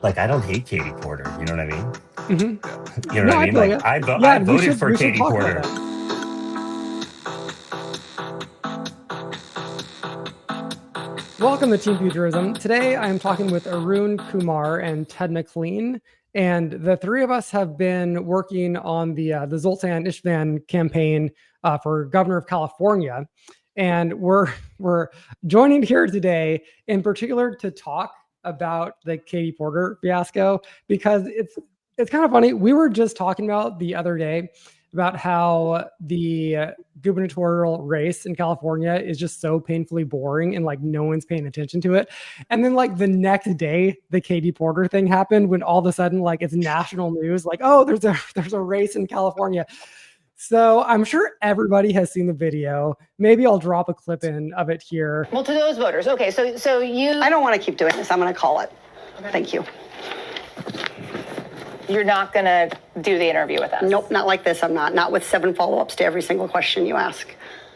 Like, I don't hate Katie Porter. You know what I mean? Hmm. You know No, what I I mean? feel Like, you. I Yeah, voted for we should Katie talk about Porter. that. Welcome to Team Futurism. Today I am talking with Arun Kumar and Ted McLean, and the three of us have been working on the Zoltan Istvan campaign for governor of California, and we're joining here today in particular to talk about the Katie Porter fiasco because it's kind of funny. We were just talking about the other day about how the gubernatorial race in California is just so painfully boring and like no one's paying attention to it. And then like the next day, the Katie Porter thing happened when all of a sudden like it's national news, like, oh, there's a race in California. So I'm sure everybody has seen the video. Maybe I'll drop a clip in of it here. Well, to those voters, okay, so you... I don't want to keep doing this. I'm going to call it. Okay. Thank you. You're not going to do the interview with us? Nope, not like this. I'm not. Not with 7 follow-ups to every single question you ask.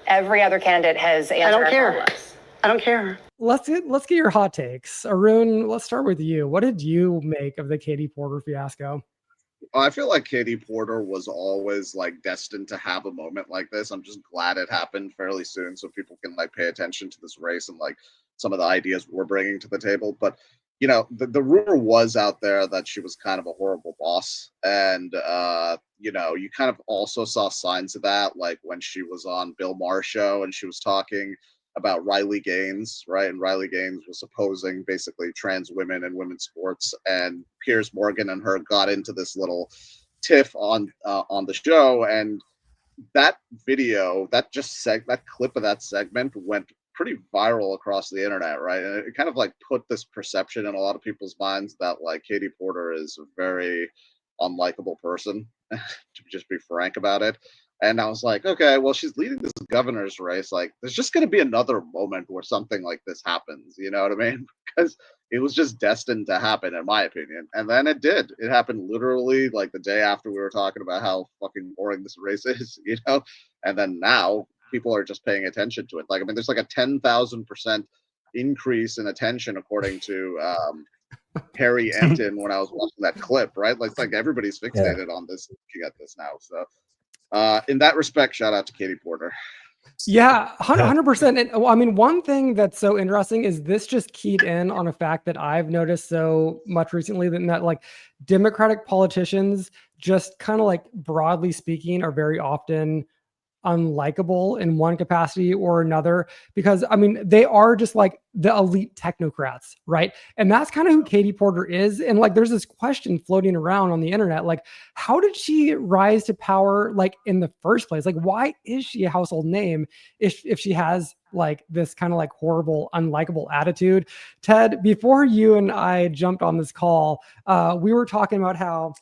Every other candidate has answered. I don't care. Follow-ups. I don't care. Let's get your hot takes. Arun, let's start with you. What did you make of the Katie Porter fiasco? I feel like Katie Porter was always like destined to have a moment like this. I'm just glad it happened fairly soon so people can like pay attention to this race and like some of the ideas we're bringing to the table. But you know, the rumor was out there that she was kind of a horrible boss. And, you know, you kind of also saw signs of that, like when she was on Bill Maher's show and she was talking about Riley Gaines, right? And Riley Gaines was opposing basically trans women in women's sports. And Piers Morgan and her got into this little tiff on the show. And that video, that clip of that segment went pretty viral across the internet, right? And it kind of like put this perception in a lot of people's minds that like Katie Porter is a very unlikable person, to just be frank about it. And I was like, okay, well, she's leading this governor's race. Like, there's just going to be another moment where something like this happens. You know what I mean? Because it was just destined to happen, in my opinion. And then it did. It happened literally like the day after we were talking about how fucking boring this race is, you know? And then now people are just paying attention to it. Like, I mean, there's like a 10,000% increase in attention according to Harry Enton when I was watching that clip, right? Like, it's like everybody's fixated on this, looking at this now. So in that respect, shout out to Katie Porter. Yeah, 100%. And, well, I mean, one thing that's so interesting is this just keyed in on a fact that I've noticed so much recently that like Democratic politicians just kind of like broadly speaking are very often unlikable in one capacity or another, because I mean they are just like the elite technocrats, right? And that's kind of who Katie Porter is. And like there's this question floating around on the internet, like how did she rise to power like in the first place? Like why is she a household name if she has like this kind of like horrible unlikable attitude? Ted, before you and I jumped on this call, we were talking about how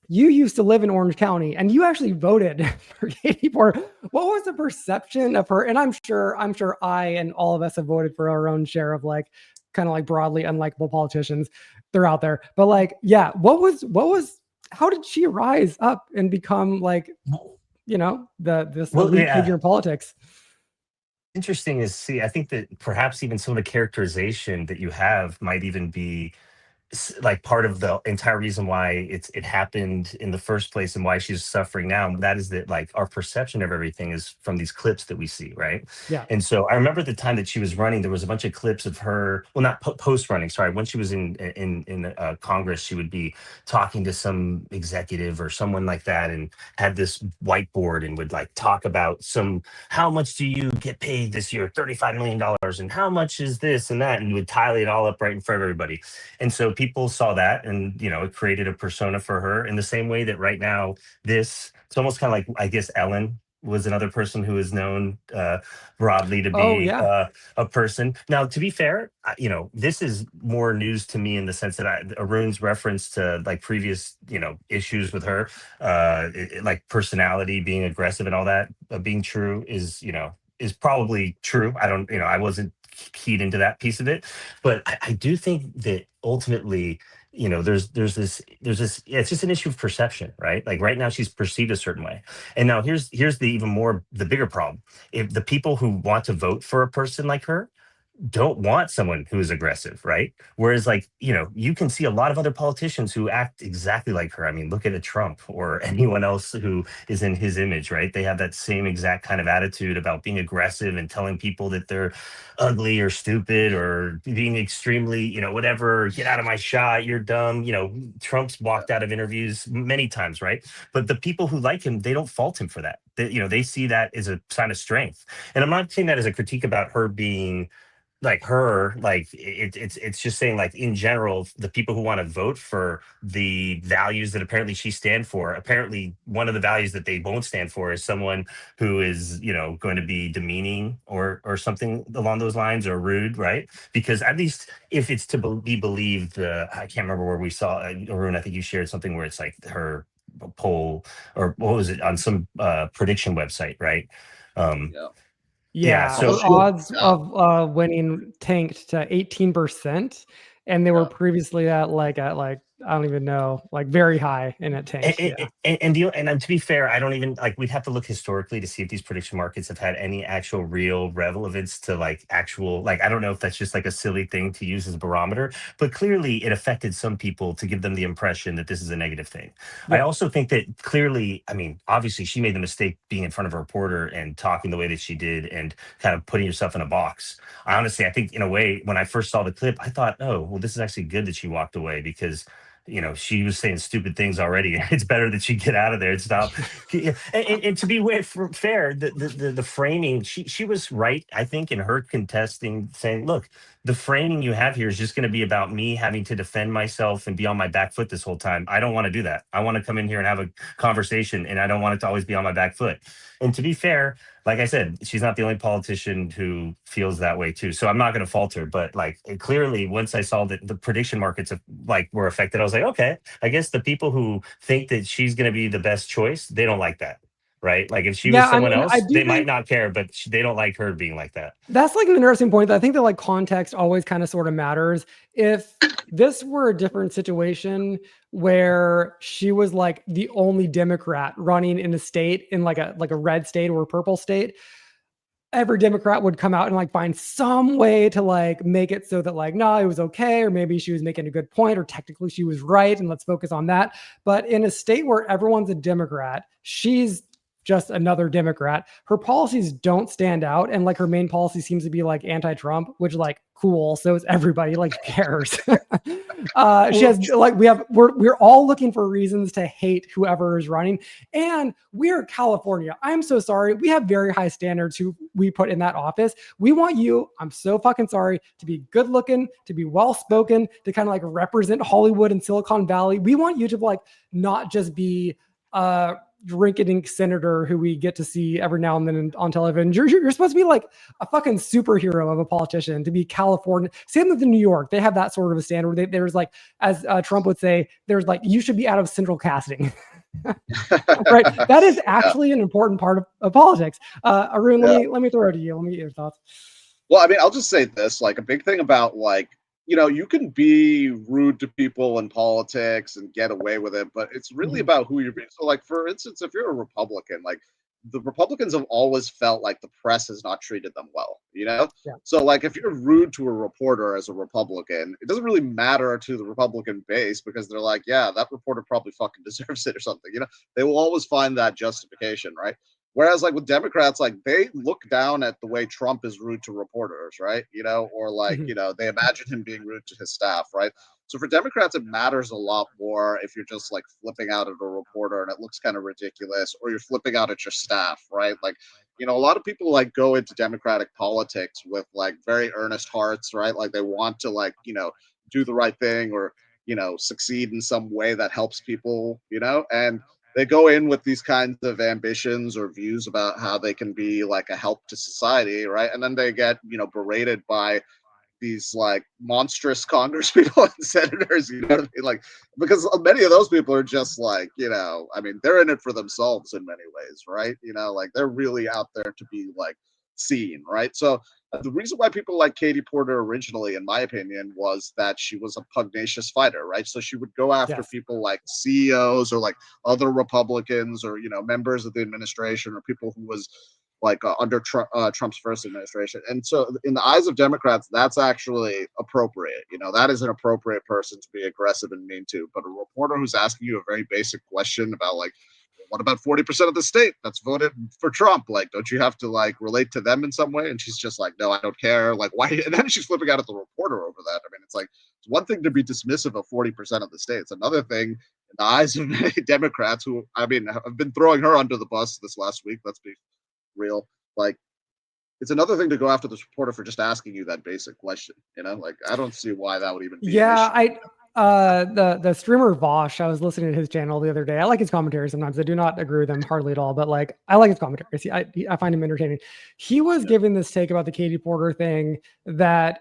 you used to live in Orange County and you actually voted for Katie Porter. What was the perception of her? And I'm sure I and all of us have voted for our own share of like kind of like broadly unlikable politicians. They're out there. But like, yeah, how did she rise up and become like, you know, this elite figure in politics? Interesting is, see, I think that perhaps even some of the characterization that you have might even be like part of the entire reason why it happened in the first place and why she's suffering now. That is that like our perception of everything is from these clips that we see, right? Yeah. And so I remember the time that she was running, there was a bunch of clips of her, well, not post running, sorry, when she was in Congress, she would be talking to some executive or someone like that and had this whiteboard and would like talk about how much do you get paid this year? $35 million. And how much is this and that? And would tally it all up right in front of everybody. And so people saw that and, you know, it created a persona for her in the same way that right now it's almost kind of like, I guess, Ellen was another person who is known broadly to be a person. Now, to be fair, you know, this is more news to me in the sense that Arun's reference to like previous, you know, issues with her, like personality being aggressive and all that being true is, you know, is probably true. I wasn't keyed into that piece of it, but I do think that ultimately, you know, there's this yeah, it's just an issue of perception, right? Like right now she's perceived a certain way. And now here's the bigger problem. If the people who want to vote for a person like her don't want someone who is aggressive, right? Whereas, like, you can see a lot of other politicians who act exactly like her. I mean, look at a Trump or anyone else who is in his image, right? They have that same exact kind of attitude about being aggressive and telling people that they're ugly or stupid or being extremely, whatever, get out of my shot, you're dumb. Trump's walked out of interviews many times, right? But the people who like him, they don't fault him for that. They see that as a sign of strength. And I'm not saying that as a critique about her being like her, like it's just saying, like, in general, the people who want to vote for the values that apparently she stand for, apparently one of the values that they won't stand for is someone who is, going to be demeaning or something along those lines, or rude, right? Because at least if it's to be believed, I can't remember where we saw, Arun, I think you shared something where it's like her poll, or what was it, on some prediction website, right? Yeah. Yeah, Yeah, so her odds Yeah. of winning tanked to 18%, and they were Yeah. previously at I don't even know, like very high, and it tanked. Yeah. And to be fair, I don't even, like, we'd have to look historically to see if these prediction markets have had any actual real relevance to, like, actual, like, I don't know if that's just like a silly thing to use as a barometer, but clearly it affected some people to give them the impression that this is a negative thing. I Yeah. also think that clearly, I mean, obviously she made the mistake being in front of a reporter and talking the way that she did and kind of putting yourself in a box. I think in a way, when I first saw the clip, I thought, oh, well, this is actually good that she walked away, because she was saying stupid things already. It's better that she get out of there and stop. And to be fair, the framing, she was right, I think, in her contesting, saying, look, the framing you have here is just going to be about me having to defend myself and be on my back foot this whole time. I don't want to do that. I want to come in here and have a conversation, and I don't want it to always be on my back foot. And to be fair, like I said, she's not the only politician who feels that way too. So I'm not going to fault her. But, like, clearly, once I saw that the prediction markets were affected, I was like, okay, I guess the people who think that she's going to be the best choice, they don't like that, right? Like, if she was Yeah, I someone mean, I else, do they might think not care, but they don't like her being like that. that's like an interesting point. That I think that like context always kind of sort of matters. If this were a different situation where she was like the only Democrat running in a state, in like a red state or a purple state, every Democrat would come out and like find some way to like make it so that like, no, it was okay, or maybe she was making a good point, or technically she was right, and let's focus on that. But in a state where everyone's a Democrat, she's just another Democrat. Her policies don't stand out, and like her main policy seems to be like anti-Trump, which, like, cool. So is everybody. Like, who cares? She has like we're all looking for reasons to hate whoever is running, and we're California. I'm so sorry. We have very high standards who we put in that office. We want you, I'm so fucking sorry, to be good looking, to be well spoken, to kind of like represent Hollywood and Silicon Valley. We want you to like not just be rinky-dink senator who we get to see every now and then on television. You're supposed to be like a fucking superhero of a politician, to be California. Same with New York. They have that sort of a standard. There's like, as Trump would say, there's like, you should be out of central casting. Right. That is actually an important part of politics. Arun, let me throw it to you. Let me get your thoughts. Well, I mean, I'll just say this, like, a big thing about, like, you can be rude to people in politics and get away with it, but it's really about who you're being. So, like, for instance, if you're a Republican, like, the Republicans have always felt like the press has not treated them well, Yeah. So, like, if you're rude to a reporter as a Republican, it doesn't really matter to the Republican base, because they're like, yeah, that reporter probably fucking deserves it or something, They will always find that justification, right? Whereas, like, with Democrats, like, they look down at the way Trump is rude to reporters, right? Or like, they imagine him being rude to his staff, right? So for Democrats, it matters a lot more if you're just like flipping out at a reporter and it looks kind of ridiculous, or you're flipping out at your staff, right? Like, a lot of people like go into Democratic politics with like very earnest hearts, right? Like they want to like, do the right thing, or, succeed in some way that helps people, and they go in with these kinds of ambitions or views about how they can be like a help to society, right? And then they get, berated by these like monstrous congresspeople and senators, what I mean? Like, because many of those people are just like, I mean, they're in it for themselves in many ways, right? Like they're really out there to be like seen, right? So the reason why people like Katie Porter originally, in my opinion, was that she was a pugnacious fighter, right? So she would go after people like CEOs or like other Republicans or, members of the administration or people who was like under Trump's first administration. And so in the eyes of Democrats, that's actually appropriate. You know, that is an appropriate person to be aggressive and mean to. But a reporter who's asking you a very basic question about like, what about 40% of the state that's voted for Trump? Like, don't you have to like relate to them in some way? And she's just like, no, I don't care. Like, why? And then she's flipping out at the reporter over that. I mean, it's like, it's one thing to be dismissive of 40% of the state. It's another thing in the eyes of many Democrats who, I mean, have been throwing her under the bus this last week. Let's be real. Like, it's another thing to go after this reporter for just asking you that basic question. You know, like, I don't see why that would even be Yeah, an issue. The streamer Vosh, I was listening to his channel the other day. I like his commentary sometimes. I do not agree with him hardly at all, but like I like his commentary. I find him entertaining. He was giving this take about the Katie Porter thing that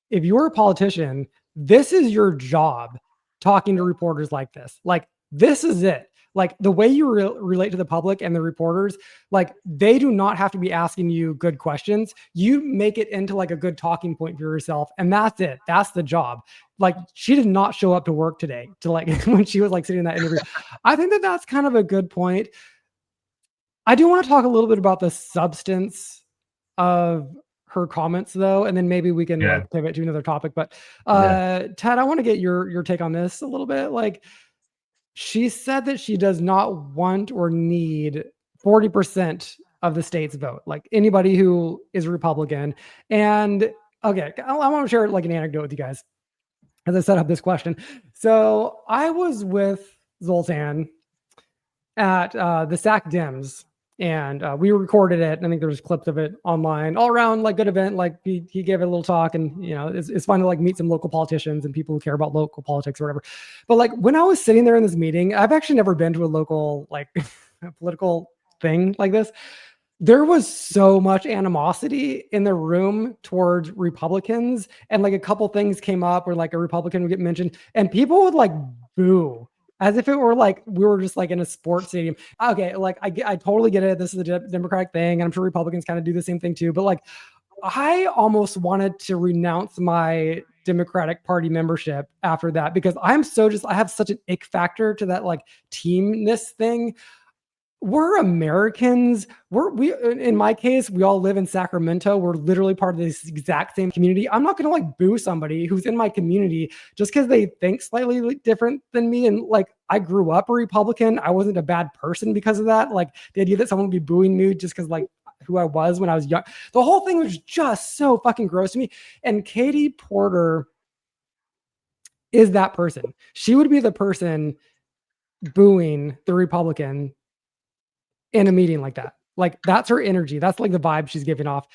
if you're a politician, this is your job, talking to reporters like this. Like, this is it. Like, the way you relate to the public and the reporters, like, they do not have to be asking you good questions. You make it into like a good talking point for yourself, and that's it. That's the job. Like, she did not show up to work today to like when she was like sitting in that interview. I think that that's kind of a good point. I do want to talk a little bit about the substance of her comments though, and then maybe we can like pivot to another topic. But Ted, I want to get your take on this a little bit. Like, she said that she does not want or need 40% of the state's vote, like anybody who is Republican. And okay, I want to share like an anecdote with you guys as I set up this question. So I was with Zoltan at the SAC Dems, and we recorded it. I think there's clips of it online, all around like good event. Like he gave a little talk, and you know, it's fun to like meet some local politicians and people who care about local politics or whatever. But like when I was sitting there in this meeting, I've actually never been to a local like political thing like this. There was so much animosity in the room towards Republicans, and like a couple things came up where like a Republican would get mentioned, and people would like boo as if it were like we were just like in a sports stadium. Okay, like I totally get it. This is a Democratic thing, and I'm sure Republicans kind of do the same thing too. But like, I almost wanted to renounce my Democratic Party membership after that, because I have such an ick factor to that like teamness thing. We're Americans. We in my case, we all live in Sacramento. We're literally part of this exact same community. I'm not going to like boo somebody who's in my community just because they think slightly different than me. And like, I grew up a Republican. I wasn't a bad person because of that. Like, the idea that someone would be booing me just because like who I was when I was young, the whole thing was just so fucking gross to me. And Katie Porter is that person. She would be the person booing the Republican in a meeting like that. Like, that's her energy. That's like the vibe she's giving off.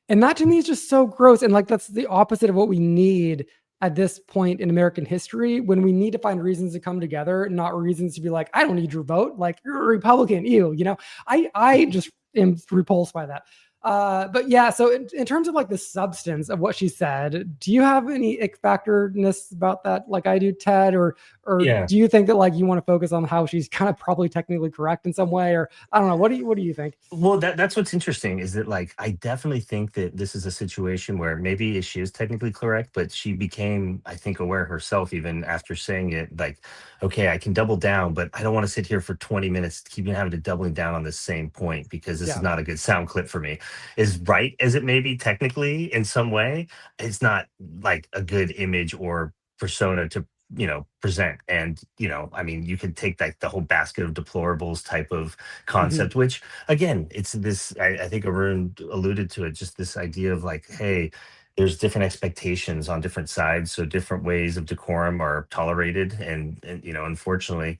And that to me is just so gross. And like, that's the opposite of what we need at this point in American history, when we need to find reasons to come together, not reasons to be like, I don't need your vote. Like, you're a Republican. Ew. You know, I just am repulsed by that. But yeah, so in terms of like the substance of what she said, do you have any ick factorness about that like I do, Ted? Or do you think that like you want to focus on how she's kind of probably technically correct in some way? Or I don't know, what do you think? Well, that's what's interesting, is that like I definitely think that this is a situation where maybe she is technically correct, but she became, I think, aware herself even after saying it, like, okay, I can double down, but I don't want to sit here for 20 minutes keeping having to doubling down on the same point, because this is not a good sound clip for me. As right as it may be technically in some way, it's not like a good image or persona to, you know, present. And, you know, I mean, you could take like the whole basket of deplorables type of concept, which again, it's this, I think Arun alluded to it, just this idea of like, hey, there's different expectations on different sides, so different ways of decorum are tolerated. And you know, unfortunately,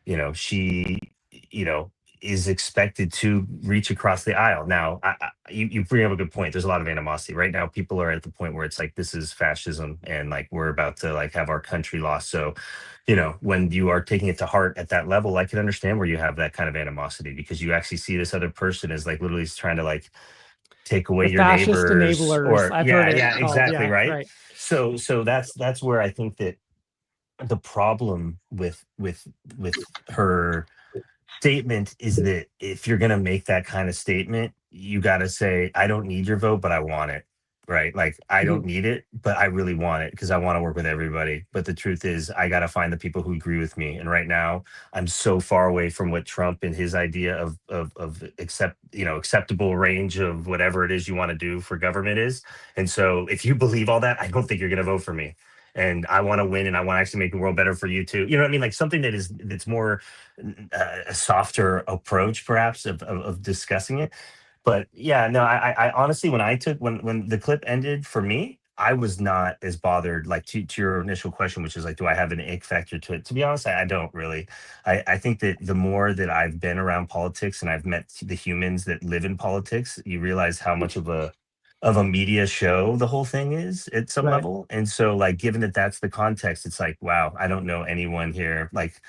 you know, she, you know, is expected to reach across the aisle. Now, you bring up a good point. There's a lot of animosity right now. People are at the point where it's like, this is fascism, and like we're about to like have our country lost. So, you know, when you are taking it to heart at that level, I can understand where you have that kind of animosity, because you actually see this other person as like literally trying to like take away the your fascist neighbors, enablers. or I've heard it called. exactly, Yeah, right. right. So that's where I think that the problem with her statement is that if you're going to make that kind of statement, you got to say, I don't need your vote, but I want it. right? Like I don't Mhm. need it, but I really want it because I want to work with everybody. But the truth is, I got to find the people who agree with me. And right now, I'm so far away from what Trump and his idea of acceptable range of whatever it is you want to do for government is. And so, if you believe all that, I don't think you're going to vote for me. And I want to win, and I want to actually make the world better for you too. You know what I mean? Like something that's more a softer approach, perhaps, of discussing it. But yeah, no, I honestly, when the clip ended for me, I was not as bothered. Like to your initial question, which is like, do I have an ick factor to it? To be honest, I don't really. I think that the more that I've been around politics and I've met the humans that live in politics, you realize how much of a media show the whole thing is at some Right. level. And so, like, given that that's the context, it's like, wow, I don't know anyone here. Like,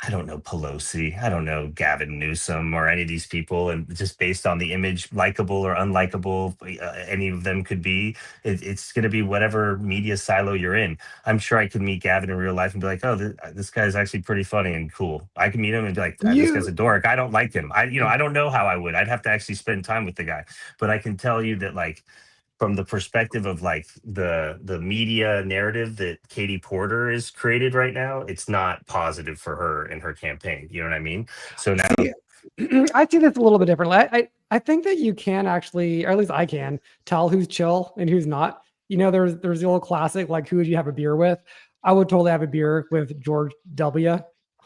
I don't know Pelosi. I don't know Gavin Newsom or any of these people. And just based on the image, likable or unlikable, any of them could be. It's going to be whatever media silo you're in. I'm sure I could meet Gavin in real life and be like, oh, this guy's actually pretty funny and cool. I can meet him and be like, this guy's You a dork. I don't like him. I don't know how I would. I'd have to actually spend time with the guy. But I can tell you that, like, from the perspective of like the media narrative that Katie Porter is created right now, it's not positive for her and her campaign. You know what I mean? So now, see, I see this a little bit differently. I think that you can actually, or at least I can, tell who's chill and who's not. There's the old classic, like, who would you have a beer with? I would totally have a beer with George W.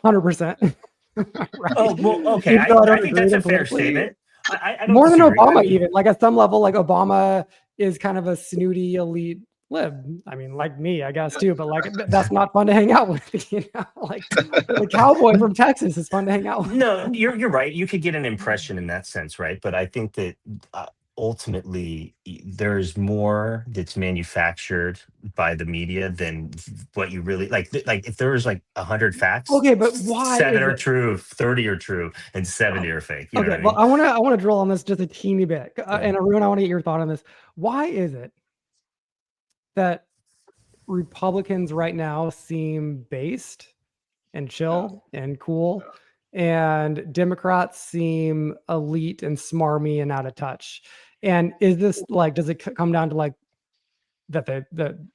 100%. Right. oh well, okay, Even though I I don't think agree that's with a him fair politically. statement. I don't More than disagree. I Obama, mean, even. Like, at some level, like, Obama is kind of a snooty elite lib. I mean, like me, I guess, too. But like, that's not fun to hang out with. Like the cowboy from Texas is fun to hang out with. no, you're right. You could get an impression in that sense, right? But I think that ultimately there's more that's manufactured by the media than what you really like. Like if there was like 100 facts, Okay, but why seven is are it? true, 30 are true, and 70 are fake. You know what Okay, I well, mean? I wanna drill on this just a teeny bit, Yeah. and Arun, I want to get your thought on this. Why is it that Republicans right now seem based and chill and cool, and Democrats seem elite and smarmy and out of touch? And is this like, does it come down to like that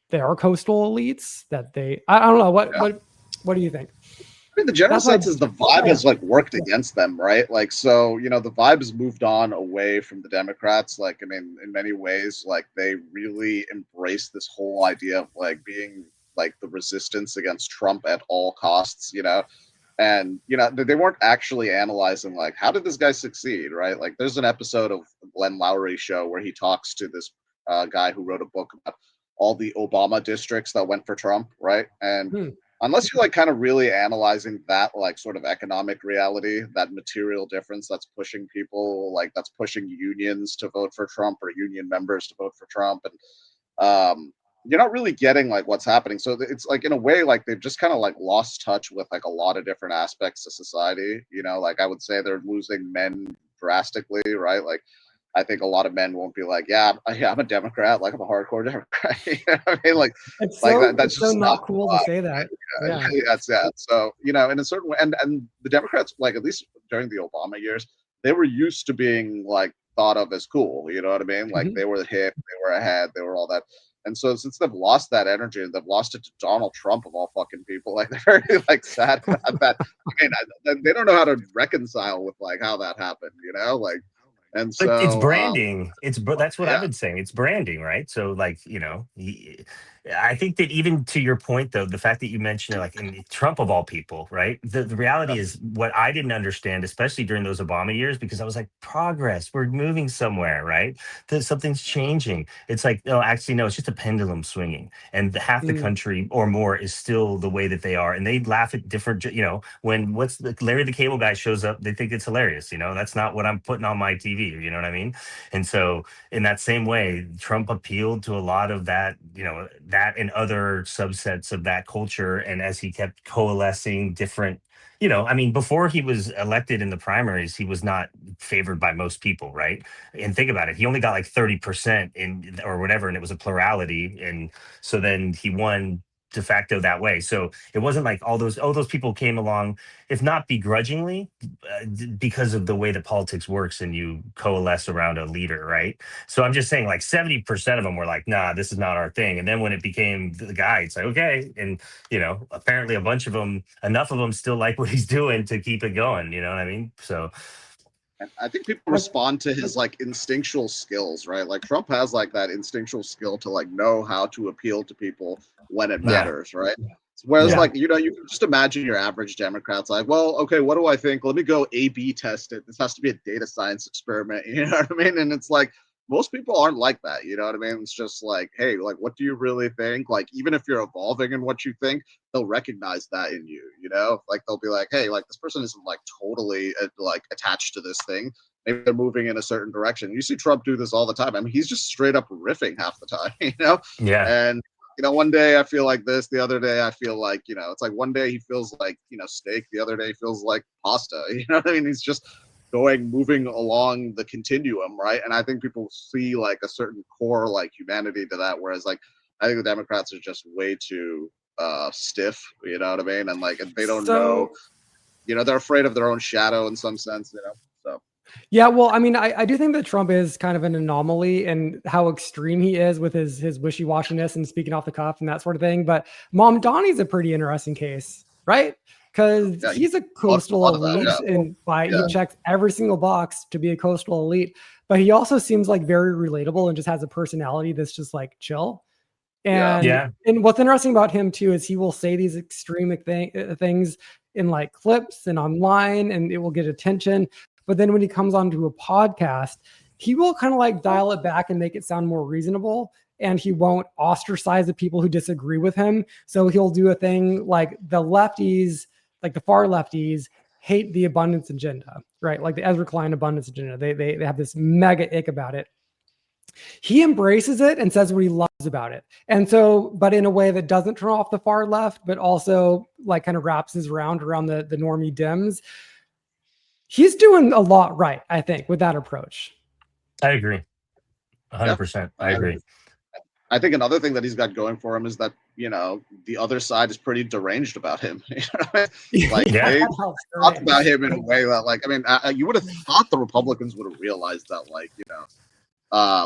they are coastal elites? That I don't know what do you think? I mean, the general That's why. sense is the vibe Yeah. has like worked against them, right? Like, so the vibe has moved on away from the Democrats. Like, I mean, in many ways, like they really embrace this whole idea of like being like the resistance against Trump at all costs, and they weren't actually analyzing like how did this guy succeed, right? Like, there's an episode of Glenn Lowry show where he talks to this guy who wrote a book about all the Obama districts that went for Trump, right? And Hmm. unless you're like kind of really analyzing that like sort of economic reality, that material difference that's pushing people, like that's pushing unions to vote for Trump or union members to vote for Trump, and you're not really getting like what's happening. So it's like in a way like they've just kind of like lost touch with like a lot of different aspects of society. Like I would say they're losing men drastically, right? Like I think a lot of men won't be like, yeah, I'm a Democrat, like I'm a hardcore Democrat. You know what I mean? It's Like that, so that's it's so just not not the cool to vibe. say that. Yeah. Yeah, that's yeah. So in a certain way, and the Democrats, like at least during the Obama years, they were used to being like thought of as cool. You know what I mean? Like Mhm. they were the hip, they were ahead, they were all that. And so since they've lost that energy and they've lost it to Donald Trump of all fucking people, like they're very like sad about that. I mean, they don't know how to reconcile with like how that happened. Like, and But it's so branding. That's what I've yeah, been saying. It's branding, right? So, like, I think that even to your point, though, the fact that you mentioned it, like in Trump of all people, right? The yeah, reality is what I didn't understand, especially during those Obama years, because I was like, progress, we're moving somewhere, right? That something's changing. It's like, no, actually, no, it's just a pendulum swinging, and half the Mm. country or more is still the way that they are, and they laugh at different. When Larry the Cable Guy shows up, they think it's hilarious. That's not what I'm putting on my TV. You know what I mean? And so, in that same way, Trump appealed to a lot of that, that and other subsets of that culture. And as he kept coalescing different, I mean, before he was elected in the primaries, he was not favored by most people, right? And think about it, he only got like 30% in or whatever, and it was a plurality. And so then he won de facto that way. So it wasn't like all those people came along, if not begrudgingly, because of the way that politics works and you coalesce around a leader, right? So I'm just saying, like 70% of them were like, nah, this is not our thing. And then when it became the guy, it's like, okay. And, apparently enough of them still like what he's doing to keep it going. You know what I mean? So I think people respond to his like instinctual skills, right? Like Trump has like that instinctual skill to like know how to appeal to people when it matters, right? Whereas like, you can just imagine your average Democrat's like, well, okay, what do I think? Let me go A/B test it. This has to be a data science experiment. You know what I mean? And it's like, most people aren't like that. You know what I mean? It's just like, hey, like, what do you really think? Like, even if you're evolving in what you think, they'll recognize that in you, like they'll be like, hey, like this person isn't like totally like attached to this thing. Maybe they're moving in a certain direction. You see Trump do this all the time. I mean, he's just straight up riffing half the time, Yeah. And one day I feel like this, the other day I feel like, it's like one day he feels like, steak, the other day he feels like pasta. You know what I mean? He's just moving along the continuum, right? And I think people see like a certain core like humanity to that, whereas like I think the Democrats are just way too stiff, you know what I mean? And like they don't know, they're afraid of their own shadow in some sense, so. Yeah, well, I mean, I do think that Trump is kind of an anomaly in how extreme he is with his wishy-washiness and speaking off the cuff and that sort of thing. But Mom Donnie's a pretty interesting case, right? Because he's a coastal elite, and he checks every single box to be a coastal elite. But he also seems like very relatable and just has a personality that's just like chill. And what's interesting about him too is he will say these extreme things in like clips and online, and it will get attention. But then when he comes onto a podcast, he will kind of like dial it back and make it sound more reasonable. And he won't ostracize the people who disagree with him. So he'll do a thing like the lefties, like the far lefties, hate the abundance agenda, right? Like the Ezra Klein abundance agenda. They have this mega ick about it. He embraces it and says what he loves about it. And so, but in a way that doesn't turn off the far left, but also like kind of wraps his round around the normie Dems. He's doing a lot right, I think, with that approach. I agree. 100%. I agree. I think another thing that he's got going for him is that, the other side is pretty deranged about him. Like they talk about him in a way that like, I mean, you would have thought the Republicans would have realized that like,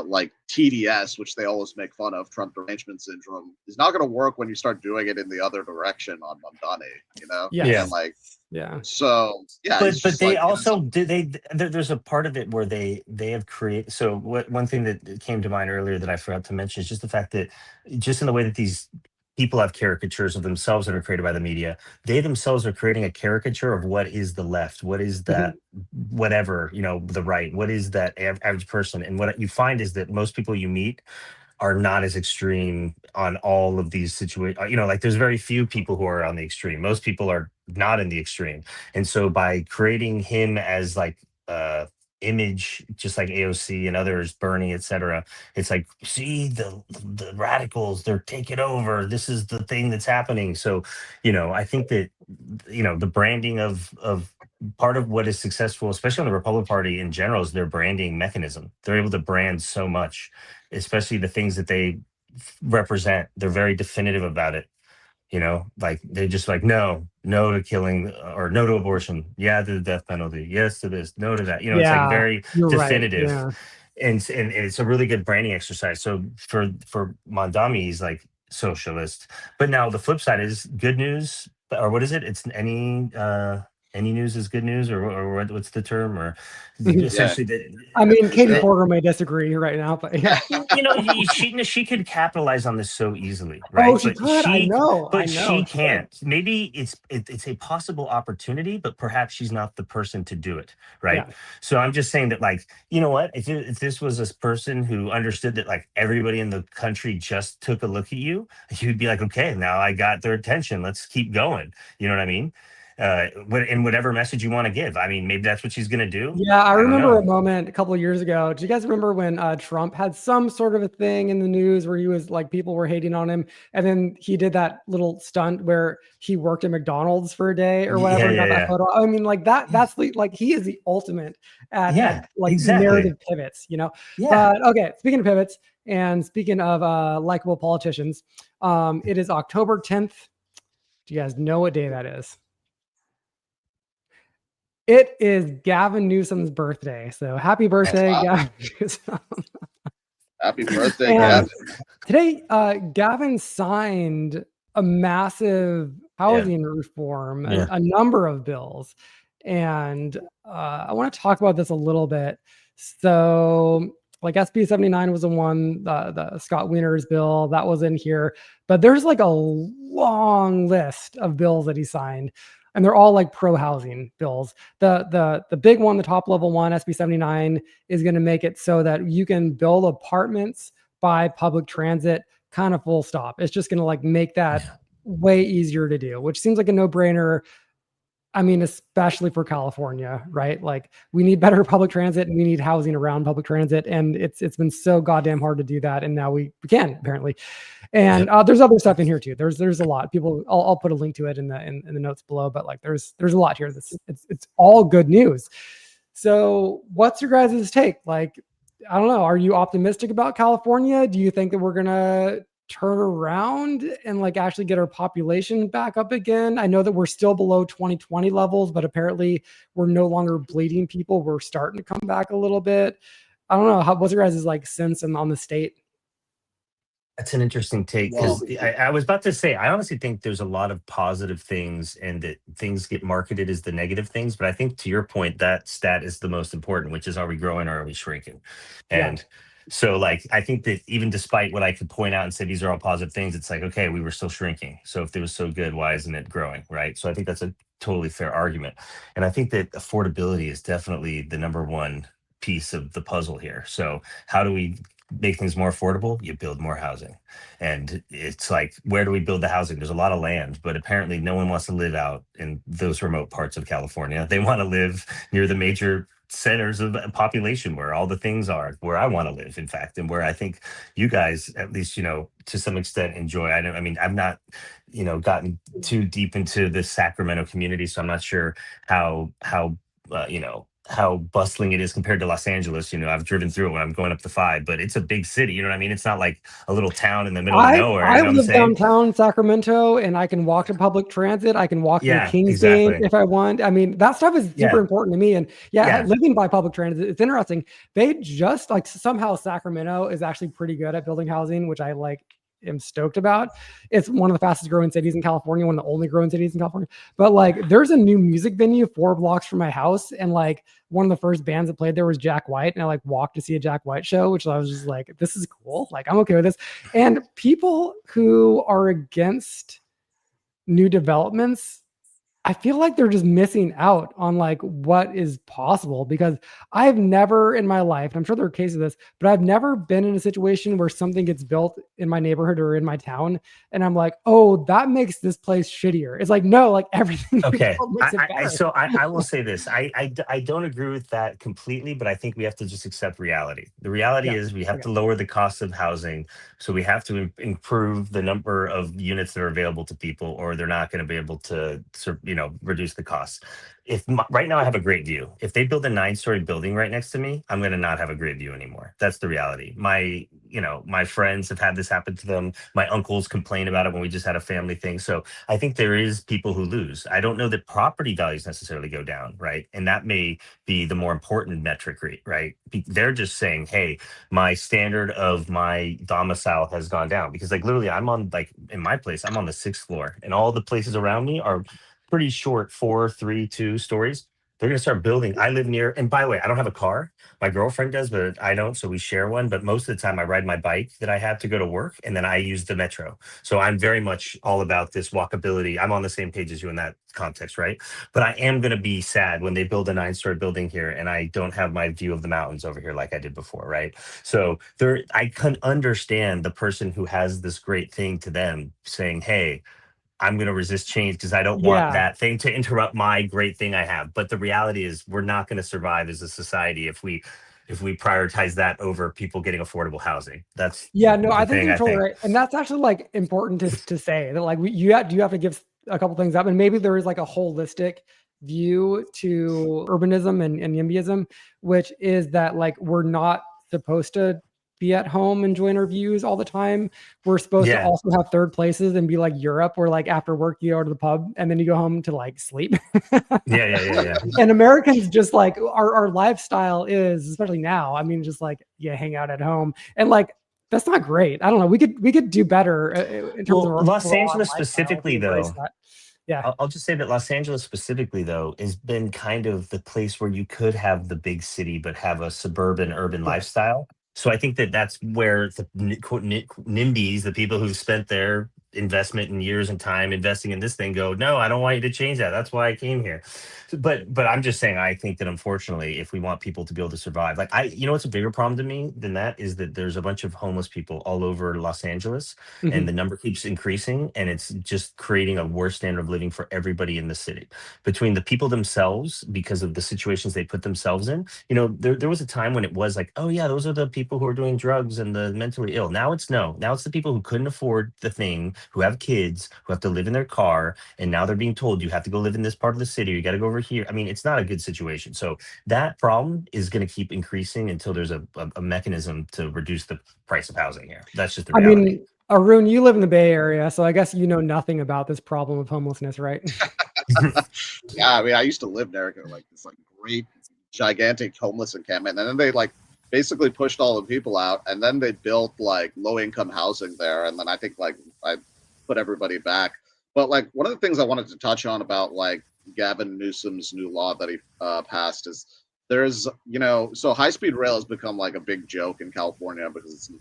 like TDS, which they always make fun of, Trump derangement syndrome, is not going to work when you start doing it in the other direction on Mamdani, Yeah. And like, So but they also there's a part of it where they have created. So one thing that came to mind earlier that I forgot to mention is just the fact that just in the way that these people have caricatures of themselves that are created by the media, they themselves are creating a caricature of what is the left, what is that, whatever, the right, what is that average person. And what you find is that most people you meet are not as extreme on all of these situations. Like there's very few people who are on the extreme. Most people are not in the extreme. And so by creating him as like image, just like AOC and others, Bernie, etc., it's like, see the radicals, they're taking over. This is the thing that's happening. So, I think that, the branding of part of what is successful, especially on the Republican Party in general, is their branding mechanism. They're able to brand so much, especially the things that they represent. They're very definitive about it. Like they're just like, no to killing or no to abortion. Yeah, to the death penalty. Yes to this, no to that. It's like very definitive. Right. And it's a really good branding exercise. So for Mondami, he's like socialist. But now the flip side is good news, or what is it? It's any news is good news, or what's the term? Or essentially, I mean, Katie Porter may disagree right now, but she could capitalize on this so easily, right? Oh, she could. I know, she can't. Maybe it's a possible opportunity, but perhaps she's not the person to do it, right? Yeah. So I'm just saying that, like, you know what? If this was a person who understood that, like, everybody in the country just took a look at you, you'd be like, okay, now I got their attention. Let's keep going. You know what I mean? In whatever message you want to give. I mean, maybe that's what she's going to do. Yeah, I remember a moment a couple of years ago. Do you guys remember when Trump had some sort of a thing in the news where he was like, people were hating on him, and then he did that little stunt where he worked at McDonald's for a day or whatever and got that photo. I mean, like that's like he is the ultimate at narrative pivots, Yeah. But okay, speaking of pivots, And speaking of likable politicians, it is October 10th. Do you guys know what day that is? It is Gavin Newsom's birthday. So happy birthday, Wow. Gavin Newsom. Happy birthday, And Gavin. today, Gavin signed a massive housing reform, Yeah. a number of bills. And I want to talk about this a little bit. So, like SB 79 was the one, the Scott Wiener's bill that was in here, but there's like a long list of bills that he signed, and they're all like pro housing bills. The big one, the top level one, SB 79, is going to make it so that you can build apartments by public transit, kind of full stop. It's just going to like make that way easier to do, which seems like a no-brainer. I mean, especially for California, right? Like we need better public transit and we need housing around public transit. And it's been so goddamn hard to do that. And now we can, apparently. And there's other stuff in here too. There's a lot. People, I'll put a link to it in the notes below, but like there's a lot here. It's all good news. So what's your guys' take? Like, I don't know. Are you optimistic about California? Do you think that we're gonna turn around and like actually get our population back up again? I know that we're still below 2020 levels, but apparently we're no longer bleeding people. We're starting to come back a little bit. I don't know. What's your guys' like sense on the state? That's an interesting take, because I was about to say, I honestly think there's a lot of positive things and that things get marketed as the negative things. But I think to your point, that stat is the most important, which is, are we growing or are we shrinking? And so like, I think that even despite what I could point out and say, these are all positive things, it's like, okay, we were still shrinking. So if it was so good, why isn't it growing? Right. So I think that's a totally fair argument. And I think that affordability is definitely the number one piece of the puzzle here. So how do we make things more affordable? You build more housing. And it's like, where do we build the housing? There's a lot of land, but apparently no one wants to live out in those remote parts of California. They want to live near the major centers of population where all the things are, where I want to live, in fact, and where I think you guys, at least, to some extent enjoy. I mean, I've not, gotten too deep into the Sacramento community, so I'm not sure how how bustling it is compared to Los Angeles. I've driven through it when I'm going up the 5, but it's a big city. You know what I mean? It's not like a little town in the middle of nowhere. I You know what I'm live saying? downtown Sacramento, and I can walk to public transit. I can walk to the Yeah, Kings exactly. game if I want. I mean, that stuff is super important to me. And Yeah. living by public transit, it's interesting. They just like somehow Sacramento is actually pretty good at building housing, which I like am stoked about. It's one of the fastest growing cities in California, one of the only growing cities in California. But like, there's a new music venue 4 blocks from my house, and like one of the first bands that played there was Jack White, and I like walked to see a Jack White show, which I was just like, this is cool. Like, I'm okay with this. And people who are against new developments, I feel like they're just missing out on like what is possible, because I've never in my life, and I'm sure there are cases of this, but I've never been in a situation where something gets built in my neighborhood or in my town, and I'm like, oh, that makes this place shittier. It's like, no, like everything. Okay. Makes it better. So I will say this. I don't agree with that completely, but I think we have to just accept reality. The reality is we have to lower the cost of housing. So we have to improve the number of units that are available to people, or they're not going to be able to, reduce the costs. Right now I have a great view. If they build a 9-story building right next to me, I'm going to not have a great view anymore. That's the reality. My friends have had this happen to them. My uncles complain about it when we just had a family thing. So I think there is people who lose. I don't know that property values necessarily go down, right? And that may be the more important metric, right? They're just saying, hey, my standard of my domicile has gone down, because like literally I'm on, like in my place, I'm on the 6th floor, and all the places around me are pretty short, 4, 3, 2 stories. They're going to start building. I live near, and by the way, I don't have a car. My girlfriend does, but I don't. So we share one. But most of the time I ride my bike that I have to go to work, and then I use the metro. So I'm very much all about this walkability. I'm on the same page as you in that context, right? But I am going to be sad when they build a 9-story building here and I don't have my view of the mountains over here like I did before, right? So I can understand the person who has this great thing to them saying, hey, I'm going to resist change because I don't want that thing to interrupt my great thing I have. But the reality is we're not going to survive as a society if we prioritize that over people getting affordable housing. That's I think you're totally right. And that's actually like important to say that like you have to give a couple things up, and maybe there is like a holistic view to urbanism and NIMBYism, which is that like we're not supposed to be at home enjoying our views all the time. We're supposed to also have third places and be like Europe, where like after work you go to the pub and then you go home to like sleep. Yeah. And Americans just like our lifestyle is, especially now, I mean, just like hang out at home, and like that's not great. I don't know. We could do better in terms of our Los Angeles specifically, though. That. Yeah, I'll just say that Los Angeles specifically, though, has been kind of the place where you could have the big city, but have a suburban urban lifestyle. So I think that that's where the quote NIMBYs, the people who've spent their investment and years and time investing in this thing, go, no, I don't want you to change that. That's why I came here. But I'm just saying, I think that unfortunately, if we want people to be able to survive, like what's a bigger problem to me than that is that there's a bunch of homeless people all over Los Angeles, and the number keeps increasing, and it's just creating a worse standard of living for everybody in the city. Between the people themselves, because of the situations they put themselves in, there was a time when it was like, oh yeah, those are the people who are doing drugs and the mentally ill. Now it's the people who couldn't afford the thing, who have kids, who have to live in their car, and now they're being told you have to go live in this part of the city, you got to go over here. I mean, it's not a good situation. So that problem is going to keep increasing until there's a mechanism to reduce the price of housing here. That's just the reality. I mean, Arun, you live in the Bay Area, so I guess you know nothing about this problem of homelessness, right? Yeah, I mean, I used to live there, like this like great, gigantic homeless encampment, and then they like basically pushed all the people out, and then they built like low income housing there, and then I think like I put everybody back. But like one of the things I wanted to touch on about like Gavin Newsom's new law that he passed is there's so high speed rail has become like a big joke in California because it's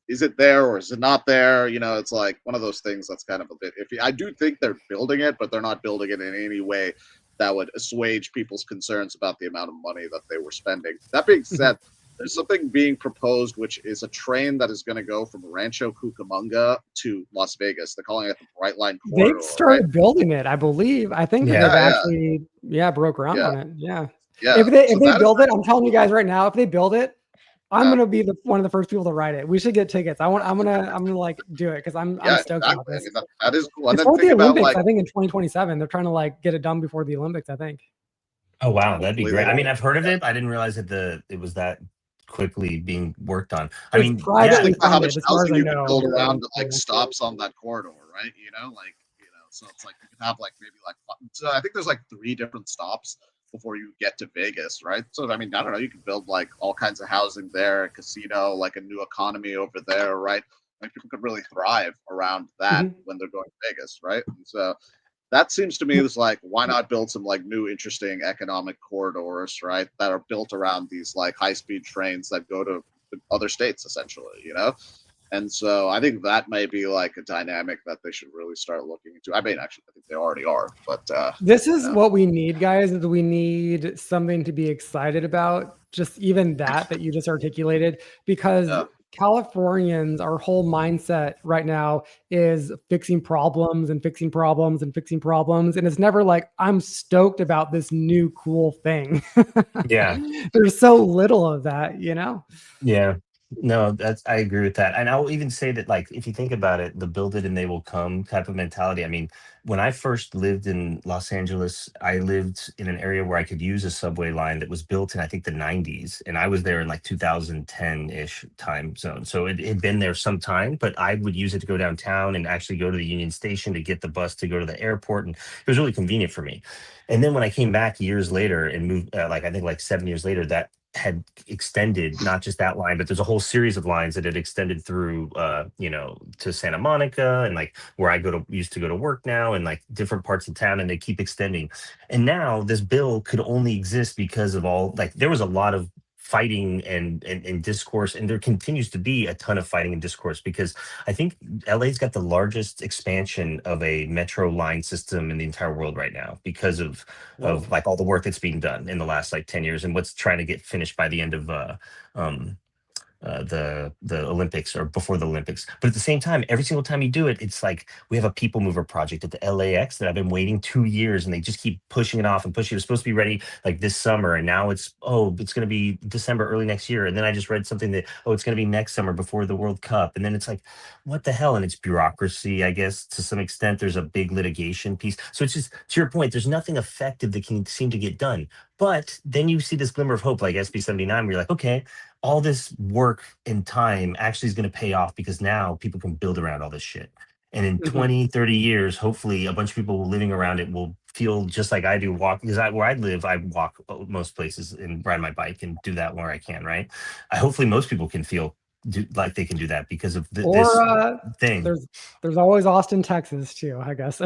is it there or is it not there? It's like one of those things that's kind of a bit iffy. I do think they're building it, but they're not building it in any way that would assuage people's concerns about the amount of money that they were spending. That being said, there's something being proposed, which is a train that is going to go from Rancho Cucamonga to Las Vegas. They're calling it the Bright Line Corridor. They've started building it, I believe. I think that they've actually, broke ground on it. Yeah. If they build it, I'm telling you guys right now, if they build it, I'm gonna be one of the first people to ride it. We should get tickets. I'm gonna like do it because I'm stoked about this. I mean, that is cool. It's for the Olympics, I think in 2027. They're trying to like get it done before the Olympics, I think. Oh wow, that'd be great. I mean, I've heard of it. I didn't realize that it was that quickly being worked on. I mean, think how much housing you can build around like stops on that corridor, right? So it's like you can have like maybe like so I think there's like 3 different stops before you get to Vegas, right? So I mean, I don't know, you can build like all kinds of housing there, a casino, like a new economy over there, right? Like people could really thrive around that when they're going to Vegas, right? And so that seems to me is like, why not build some like new interesting economic corridors, right? That are built around these like high speed trains that go to other states essentially, And so I think that may be like a dynamic that they should really start looking into. I mean, actually, I think they already are, but this is what we need, guys, is we need something to be excited about. Just even that you just articulated, because Californians, our whole mindset right now is fixing problems and fixing problems and fixing problems. And it's never like, I'm stoked about this new cool thing. Yeah. There's so little of that, Yeah. No, I agree with that. And I'll even say that, like, if you think about it, the build it and they will come type of mentality. I mean, when I first lived in Los Angeles, I lived in an area where I could use a subway line that was built in, I think, the 90s. And I was there in like 2010-ish time zone. So it had been there some time, but I would use it to go downtown and actually go to the Union Station to get the bus to go to the airport. And it was really convenient for me. And then when I came back years later and moved, I think like 7 years later, that had extended, not just that line, but there's a whole series of lines that had extended through to Santa Monica and like where I used to go to work now, and like different parts of town, and they keep extending. And now this bill could only exist because of there was a lot of fighting and discourse, and there continues to be a ton of fighting and discourse, because I think LA's got the largest expansion of a metro line system in the entire world right now, because of like all the work that's being done in the last like 10 years and what's trying to get finished by the end of the Olympics or before the Olympics. But at the same time, every single time you do it, it's like we have a people mover project at the LAX that I've been waiting 2 years, and they just keep pushing it off and pushing it. It's supposed to be ready like this summer, and now it's going to be December, early next year. And then I just read something that it's going to be next summer before the World Cup. And then it's like, what the hell? And it's bureaucracy, I guess, to some extent. There's a big litigation piece. So it's just, to your point, there's nothing effective that can seem to get done. But then you see this glimmer of hope, like SB 79, where you're like, okay, all this work and time actually is going to pay off because now people can build around all this shit. And in Mhm. 20, 30 years, hopefully a bunch of people living around it will feel just like I do walk, because where I live, I walk most places and ride my bike and do that where I can, right? Hopefully most people can feel like they can do that because of this Or thing. there's always Austin, Texas too, I guess.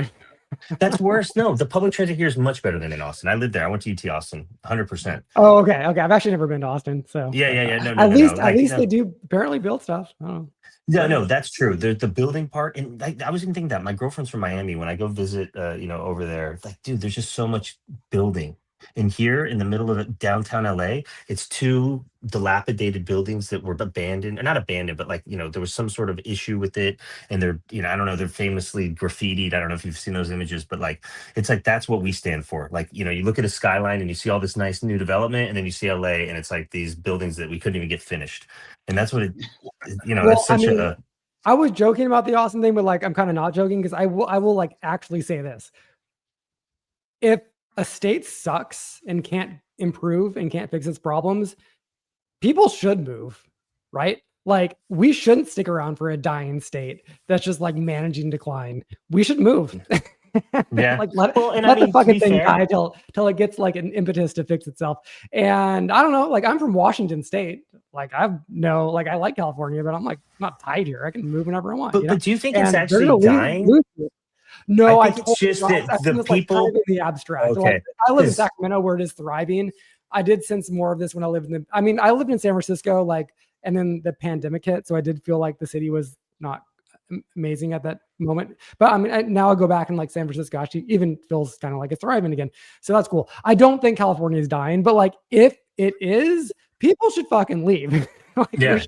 That's worse. No, the public transit here is much better than in Austin. I lived there. I went to UT Austin, 100%. Oh, okay. I've actually never been to Austin, so Yeah, but, yeah, yeah. No, no, at no, no. least Like, they do apparently build stuff. I don't know. no, that's true. The building part, and like, I was even thinking that my girlfriend's from Miami. When I go visit, over there, it's like, dude, there's just so much building. And here in the middle of downtown LA, it's two dilapidated buildings that were abandoned, or not abandoned, but like, there was some sort of issue with it. And they're, I don't know, they're famously graffitied. I don't know if you've seen those images, but like, it's like, that's what we stand for. Like, you look at a skyline and you see all this nice new development, and then you see LA and it's like these buildings that we couldn't even get finished. And that's what Well, that's I such mean, I was joking about the Austin thing, but like I'm kind of not joking because I will like actually say this. If a state sucks and can't improve and can't fix its problems, people should move, right? Like we shouldn't stick around for a dying state that's just like managing decline. We should move. Yeah. Like let Well, and I let the mean, to fucking be thing fair, die till it gets like an impetus to fix itself. And I don't know, like I'm from Washington State. Like I like California, but I'm like not tied here. I can move whenever I want. but do you think it's And they're actually gonna dying? lose it. I No, I think it's totally just not. that I the think it's like kind of people. in the abstract. Like Okay, I live in 'cause- Sacramento where it is thriving. I did sense more of this when I lived I lived in San Francisco, like, and then the pandemic hit. So I did feel like the city was not amazing at that moment. But I mean, now I go back and like San Francisco actually even feels kind of like it's thriving again. So that's cool. I don't think California is dying, but like if it is, people should fucking leave. Like, yeah.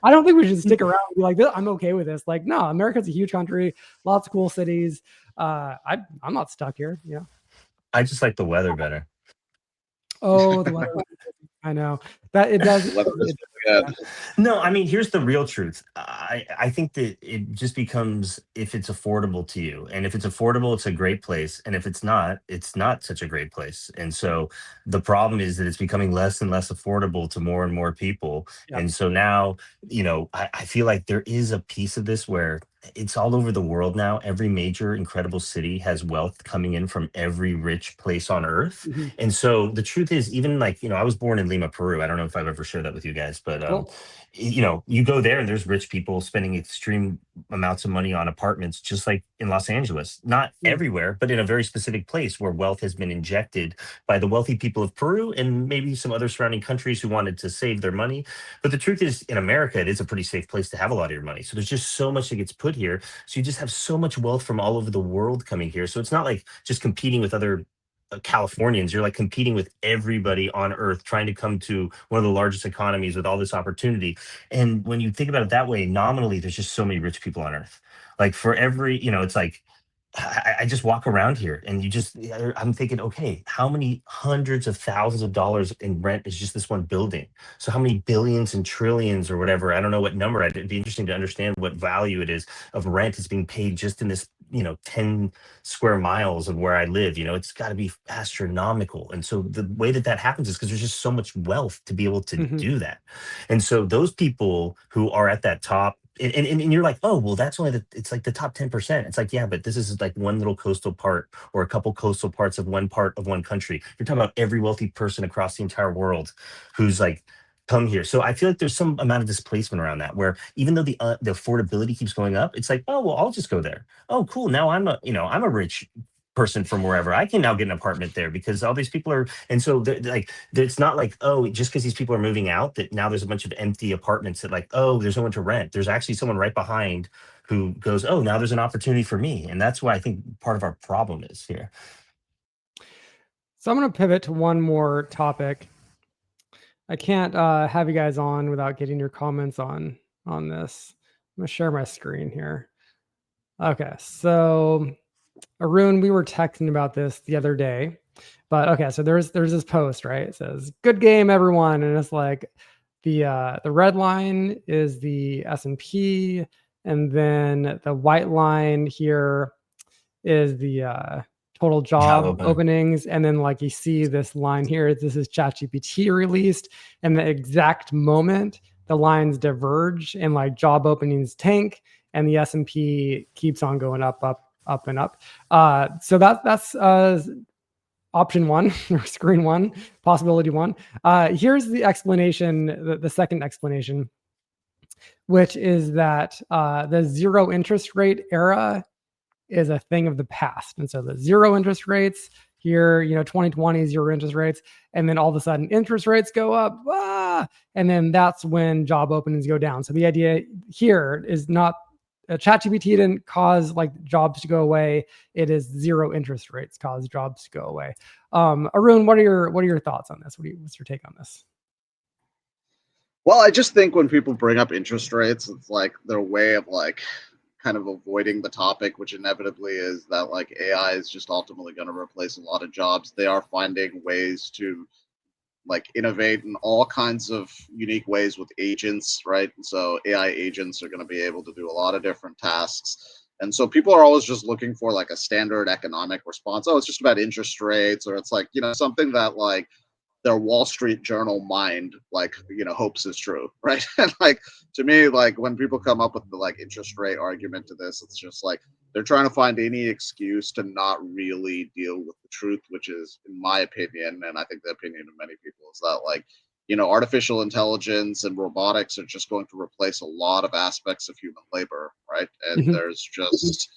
I don't think we should stick around and be like, I'm okay with this. Like, no, America's a huge country, lots of cool cities. I'm not stuck here. Yeah. I just like the weather better. Oh, the weather. I know that it does. The weather is really good. No, I mean, here's the real truth. I think that it just becomes if it's affordable to you. And if it's affordable, it's a great place. And if it's not such a great place. And so the problem is that it's becoming less and less affordable to more and more people. Yeah. And so now, I feel like there is a piece of this where it's all over the world now. Every major incredible city has wealth coming in from every rich place on earth. Mm-hmm. And so the truth is, even like, I was born in Lima, Peru. I don't know if I've ever shared that with you guys, but Cool. you go there and there's rich people spending extreme amounts of money on apartments, just like in Los Angeles. Not everywhere, but in a very specific place where wealth has been injected by the wealthy people of Peru and maybe some other surrounding countries who wanted to save their money. But the truth is, in America, it is a pretty safe place to have a lot of your money. So there's just so much that gets put here. So you just have so much wealth from all over the world coming here. So it's not like just competing with other Californians. You're like competing with everybody on earth trying to come to one of the largest economies with all this opportunity. And when you think about it that way, nominally, there's just so many rich people on earth. Like for every, it's like I just walk around here and I'm thinking, okay, how many hundreds of thousands of dollars in rent is just this one building? So how many billions and trillions or whatever, I don't know what number, it'd be interesting to understand what value it is of rent is being paid just in this, 10 square miles of where I live. It's got to be astronomical. And so the way that happens is because there's just so much wealth to be able to do that. And so those people who are at that top, and you're like, oh, well, that's only it's like the top 10%. It's like, yeah, but this is like one little coastal part or a couple coastal parts of one part of one country. You're talking about every wealthy person across the entire world who's like come here. So I feel like there's some amount of displacement around that, where even though the affordability keeps going up, it's like, oh, well, I'll just go there. Oh, cool. Now I'm a rich person from wherever. I can now get an apartment there because all these people are, and so it's not like, oh, just because these people are moving out that now there's a bunch of empty apartments that like, oh, there's no one to rent. There's actually someone right behind who goes, oh, now there's an opportunity for me. And that's why I think part of our problem is here. So I'm going to pivot to one more topic. I can't have you guys on without getting your comments on this. I'm going to share my screen here. Okay, so Arun, we were texting about this the other day, but okay, so there's this post, right? It says, "Good game, everyone," and it's like the red line is the S&P, and then the white line here is the total Job job openings, and then like you see this line here, this is ChatGPT released, and the exact moment the lines diverge and like job openings tank, and the S&P keeps on going up, and up. So that's option one or screen one, possibility one. Here's the explanation, the second explanation, which is that the zero interest rate era is a thing of the past. And so the zero interest rates here, 2020 zero interest rates, and then all of a sudden interest rates go up, and then that's when job openings go down. So the idea here is not ChatGPT didn't cause like jobs to go away. It is zero interest rates cause jobs to go away. Arun, what are your thoughts on this? What's your take on this? Well, I just think when people bring up interest rates, it's like their way of like kind of avoiding the topic, which inevitably is that like AI is just ultimately going to replace a lot of jobs. They are finding ways to like innovate in all kinds of unique ways with agents, right? And so AI agents are going to be able to do a lot of different tasks. And so people are always just looking for like a standard economic response. Oh, it's just about interest rates, or it's like, something that like their Wall Street Journal mind like hopes is true, right? And like to me, like when people come up with the like interest rate argument to this, it's just like they're trying to find any excuse to not really deal with the truth, which is, in my opinion, and I think the opinion of many people, is that like artificial intelligence and robotics are just going to replace a lot of aspects of human labor, right? And there's just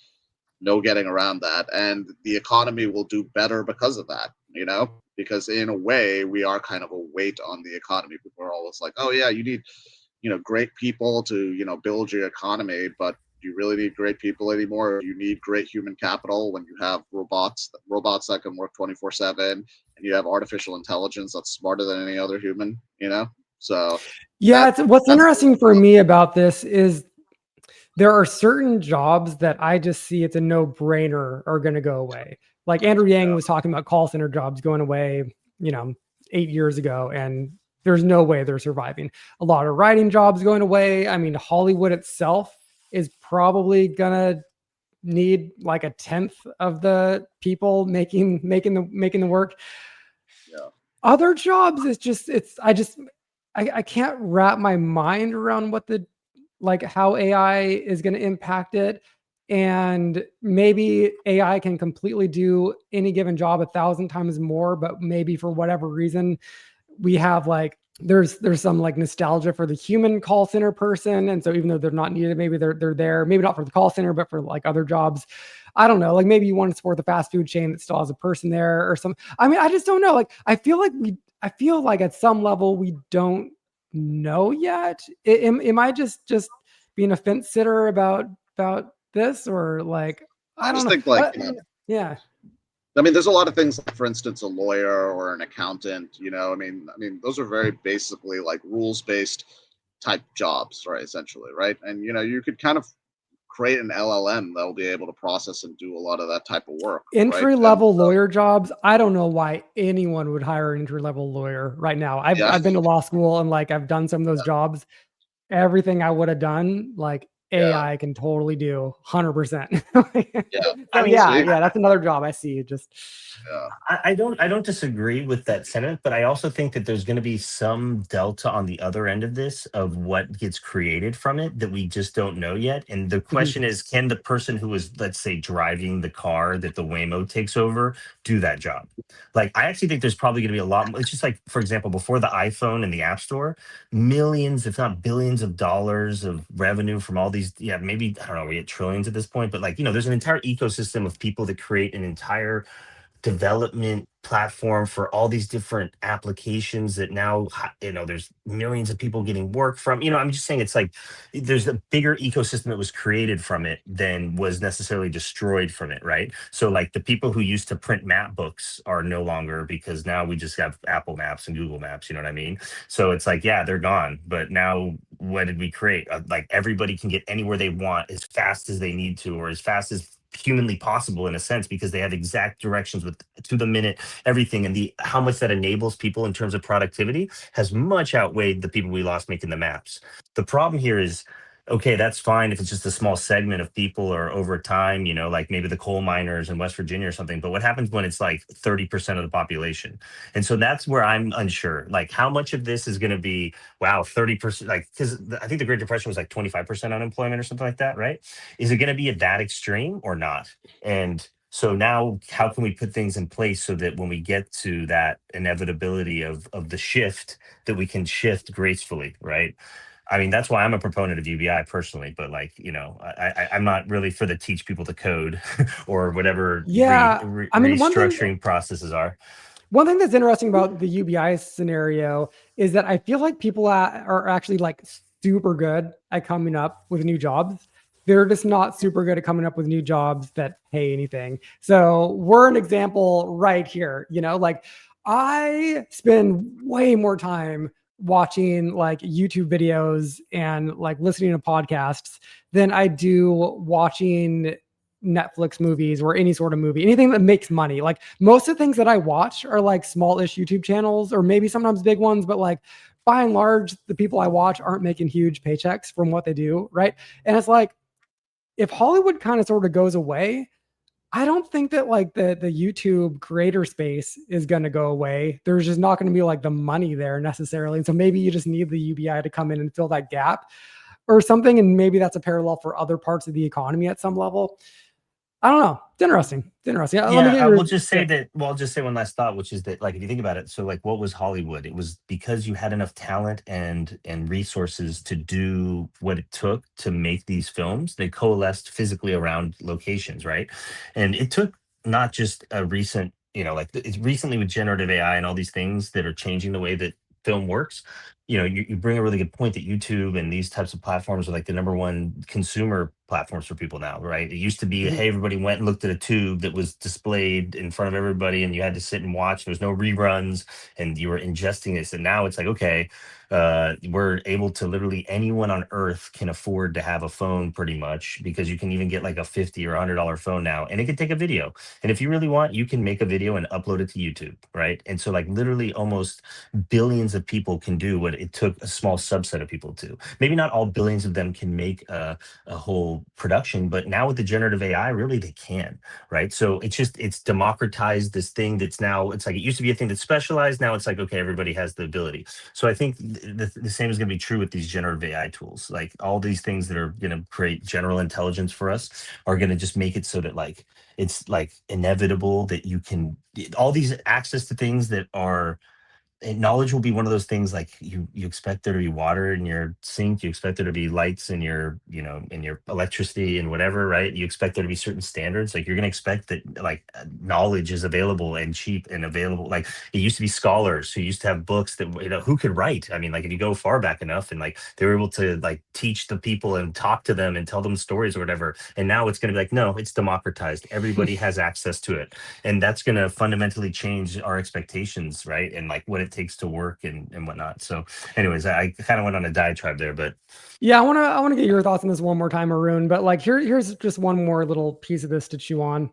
no getting around that, and the economy will do better because of that, because in a way we are kind of a weight on the economy. People are always like, oh yeah, you need great people to build your economy, but do you really need great people anymore? You need great human capital when you have robots that can work 24/7, and you have artificial intelligence that's smarter than any other human, so yeah. What's interesting for me about this is there are certain jobs that I just see it's a no-brainer are going to go away. Like Andrew Yang was talking about call center jobs going away, 8 years ago, and there's no way they're surviving. A lot of writing jobs going away. I mean, Hollywood itself is probably gonna need like a tenth of the people making the work. Yeah. Other jobs, I can't wrap my mind around what how AI is going to impact it. And maybe AI can completely do any given job 1,000 times more, but maybe for whatever reason, we have like, there's some like nostalgia for the human call center person. And so even though they're not needed, maybe they're there, maybe not for the call center, but for like other jobs. I don't know. Like maybe you want to support the fast food chain that still has a person there or some, I mean, I just don't know. Like, I feel like at some level we don't know yet. Am I just being a fence sitter about this, or like I don't know. Think like yeah. I mean, there's a lot of things, like, for instance, a lawyer or an accountant. I mean, those are very basically like rules-based type jobs, right? Essentially, right? And you could kind of create an LLM that'll be able to process and do a lot of that type of work. Entry-level lawyer jobs. I don't know why anyone would hire an entry-level lawyer right now. I've been to law school and like I've done some of those jobs. Everything I would have done, like AI can totally do 100%. I mean, that's another job I see. I don't disagree with that sentiment, but I also think that there's going to be some delta on the other end of this of what gets created from it that we just don't know yet. And the question is, can the person who is, let's say, driving the car that the Waymo takes over do that job? Like, I actually think there's probably going to be a lot more. It's just like, for example, before the iPhone and the App Store, millions, if not billions of dollars of revenue from all these, maybe, I don't know, we're at trillions at this point, but like, there's an entire ecosystem of people that create an entire development platform for all these different applications that now there's millions of people getting work from. I'm just saying, it's like there's a bigger ecosystem that was created from it than was necessarily destroyed from it, right? So like the people who used to print map books are no longer, because now we just have Apple Maps and Google Maps, you know what I mean? So it's like, they're gone, but now what did we create? Like everybody can get anywhere they want as fast as they need to, or as fast as humanly possible, in a sense, because they have exact directions with to the minute everything. And the how much that enables people in terms of productivity has much outweighed the people we lost making the maps. The problem here is okay, that's fine if it's just a small segment of people or over time, like maybe the coal miners in West Virginia or something. But what happens when it's like 30% of the population? And so that's where I'm unsure. Like, how much of this is going to be, wow, 30%? Like, because I think the Great Depression was like 25% unemployment or something like that, right? Is it going to be at that extreme or not? And so now, how can we put things in place so that when we get to that inevitability of the shift, that we can shift gracefully, right? I mean, that's why I'm a proponent of UBI personally, but like, I'm not really for the teach people to code or whatever Yeah, I mean, restructuring processes are. one thing that's interesting about the UBI scenario is that I feel like people are actually like super good at coming up with new jobs. They're just not super good at coming up with new jobs that pay anything. So we're an example right here. Like I spend way more time watching like YouTube videos and like listening to podcasts than I do watching Netflix movies or any sort of movie, anything that makes money. Like most of the things that I watch are like smallish YouTube channels or maybe sometimes big ones, but like by and large, the people I watch aren't making huge paychecks from what they do. Right. And it's like, if Hollywood kind of sort of goes away, I don't think that like the YouTube creator space is going to go away. There's just not going to be like the money there necessarily. And so maybe you just need the UBI to come in and fill that gap or something. And maybe that's a parallel for other parts of the economy at some level. I don't know. It's interesting. It's interesting. Yeah, I will just say that. Well, I'll just say one last thought, which is that, like, if you think about it, so like, what was Hollywood? It was because you had enough talent and resources to do what it took to make these films. They coalesced physically around locations, right? And it took not just a recent, like it's recently with generative AI and all these things that are changing the way that film works. You bring a really good point that YouTube and these types of platforms are like the number one consumer platforms for people now, right? It used to be, hey, everybody went and looked at a tube that was displayed in front of everybody and you had to sit and watch. There was no reruns and you were ingesting this. And now it's like, okay, we're able to literally anyone on earth can afford to have a phone pretty much because you can even get like a $50 or $100 phone now and it can take a video. And if you really want, you can make a video and upload it to YouTube, right? And so like literally almost billions of people can do what it took a small subset of people to. Maybe not all billions of them can make a whole production, but now with the generative AI, really they can, right? So it's democratized this thing that's now, it's like it used to be a thing that's specialized. Now it's like, okay, everybody has the ability. So I think the same is going to be true with these generative AI tools. Like all these things that are going to create general intelligence for us are going to just make it so that like it's like inevitable that you can all these access to things that are and knowledge will be one of those things like you expect there to be water in your sink, you expect there to be lights in your in your electricity and whatever, right? You expect there to be certain standards. Like you're going to expect that like knowledge is available and cheap and available. Like it used to be scholars who used to have books that who could write. I mean, like if you go far back enough and like they were able to like teach the people and talk to them and tell them stories or whatever. And now it's going to be like, no, it's democratized, everybody has access to it, and that's going to fundamentally change our expectations, right? And like what it takes to work and whatnot. So anyways, I kind of went on a diatribe there, but yeah, I want to get your thoughts on this one more time, Arun. But like here's just one more little piece of this to chew on,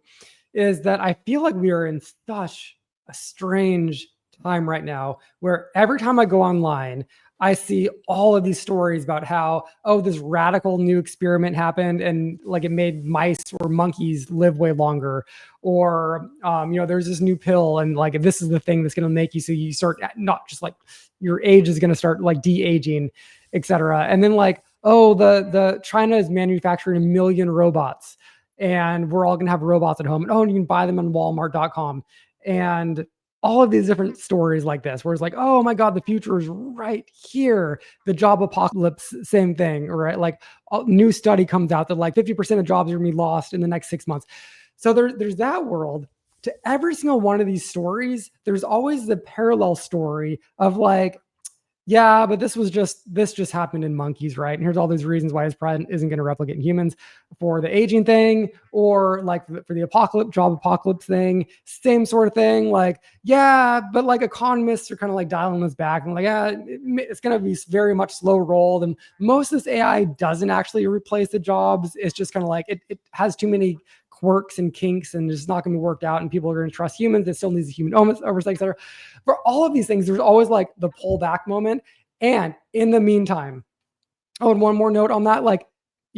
is that I feel like we are in such a strange time right now where every time I go online, I see all of these stories about how, oh, this radical new experiment happened and like it made mice or monkeys live way longer. Or, there's this new pill and like this is the thing that's going to make you so you start not just like your age is going to start like de-aging, et cetera. And then like, oh, the China is manufacturing 1 million robots and we're all going to have robots at home. And oh, and you can buy them on Walmart.com. And all of these different stories like this, where it's like, oh my God, the future is right here. The job apocalypse, same thing, right? Like a new study comes out that like 50% of jobs are gonna be lost in the next 6 months. So there's that world. To every single one of these stories, there's always the parallel story of like, yeah, but this just happened in monkeys, right? And here's all these reasons why this probably isn't going to replicate in humans for the aging thing, or like for the job apocalypse thing, same sort of thing. Like, yeah, but like economists are kind of like dialing this back and like, yeah, it's going to be very much slow rolled. And most of this AI doesn't actually replace the jobs. It's just kind of like it has too many quirks and kinks and it's not going to be worked out and people are going to trust humans. It still needs a human oversight, et cetera. For all of these things, there's always like the pullback moment. And in the meantime, Oh, and one more note on that, like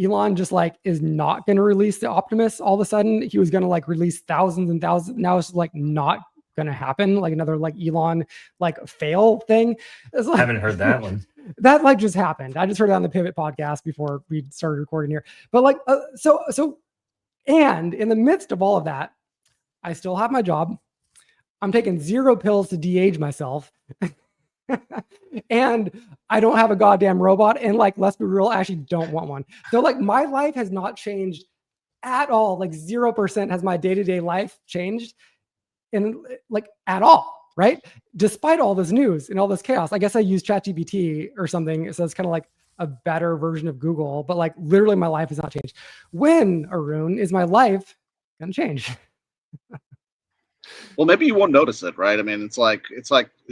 Elon just like is not going to release the Optimus all of a sudden. He was going to like release thousands and thousands. Now it's like not going to happen. Like another like Elon like fail thing. It's like, Haven't heard that one. That like just happened. I just heard it on the Pivot podcast before we started recording here. But like, and in the midst of all of that, I still have my job. I'm taking 0 pills to de-age myself. And I don't have a goddamn robot. And like, let's be real, I actually don't want one. So like my life has not changed at all. Like 0% has my day-to-day life changed and like at all, right? Despite all this news and all this chaos. I guess I use ChatGPT or something. So it's kind of like a better version of Google, but like literally my life has not changed. When, Arun, is my life gonna change? Well, maybe you won't notice it, right? I mean, it's like it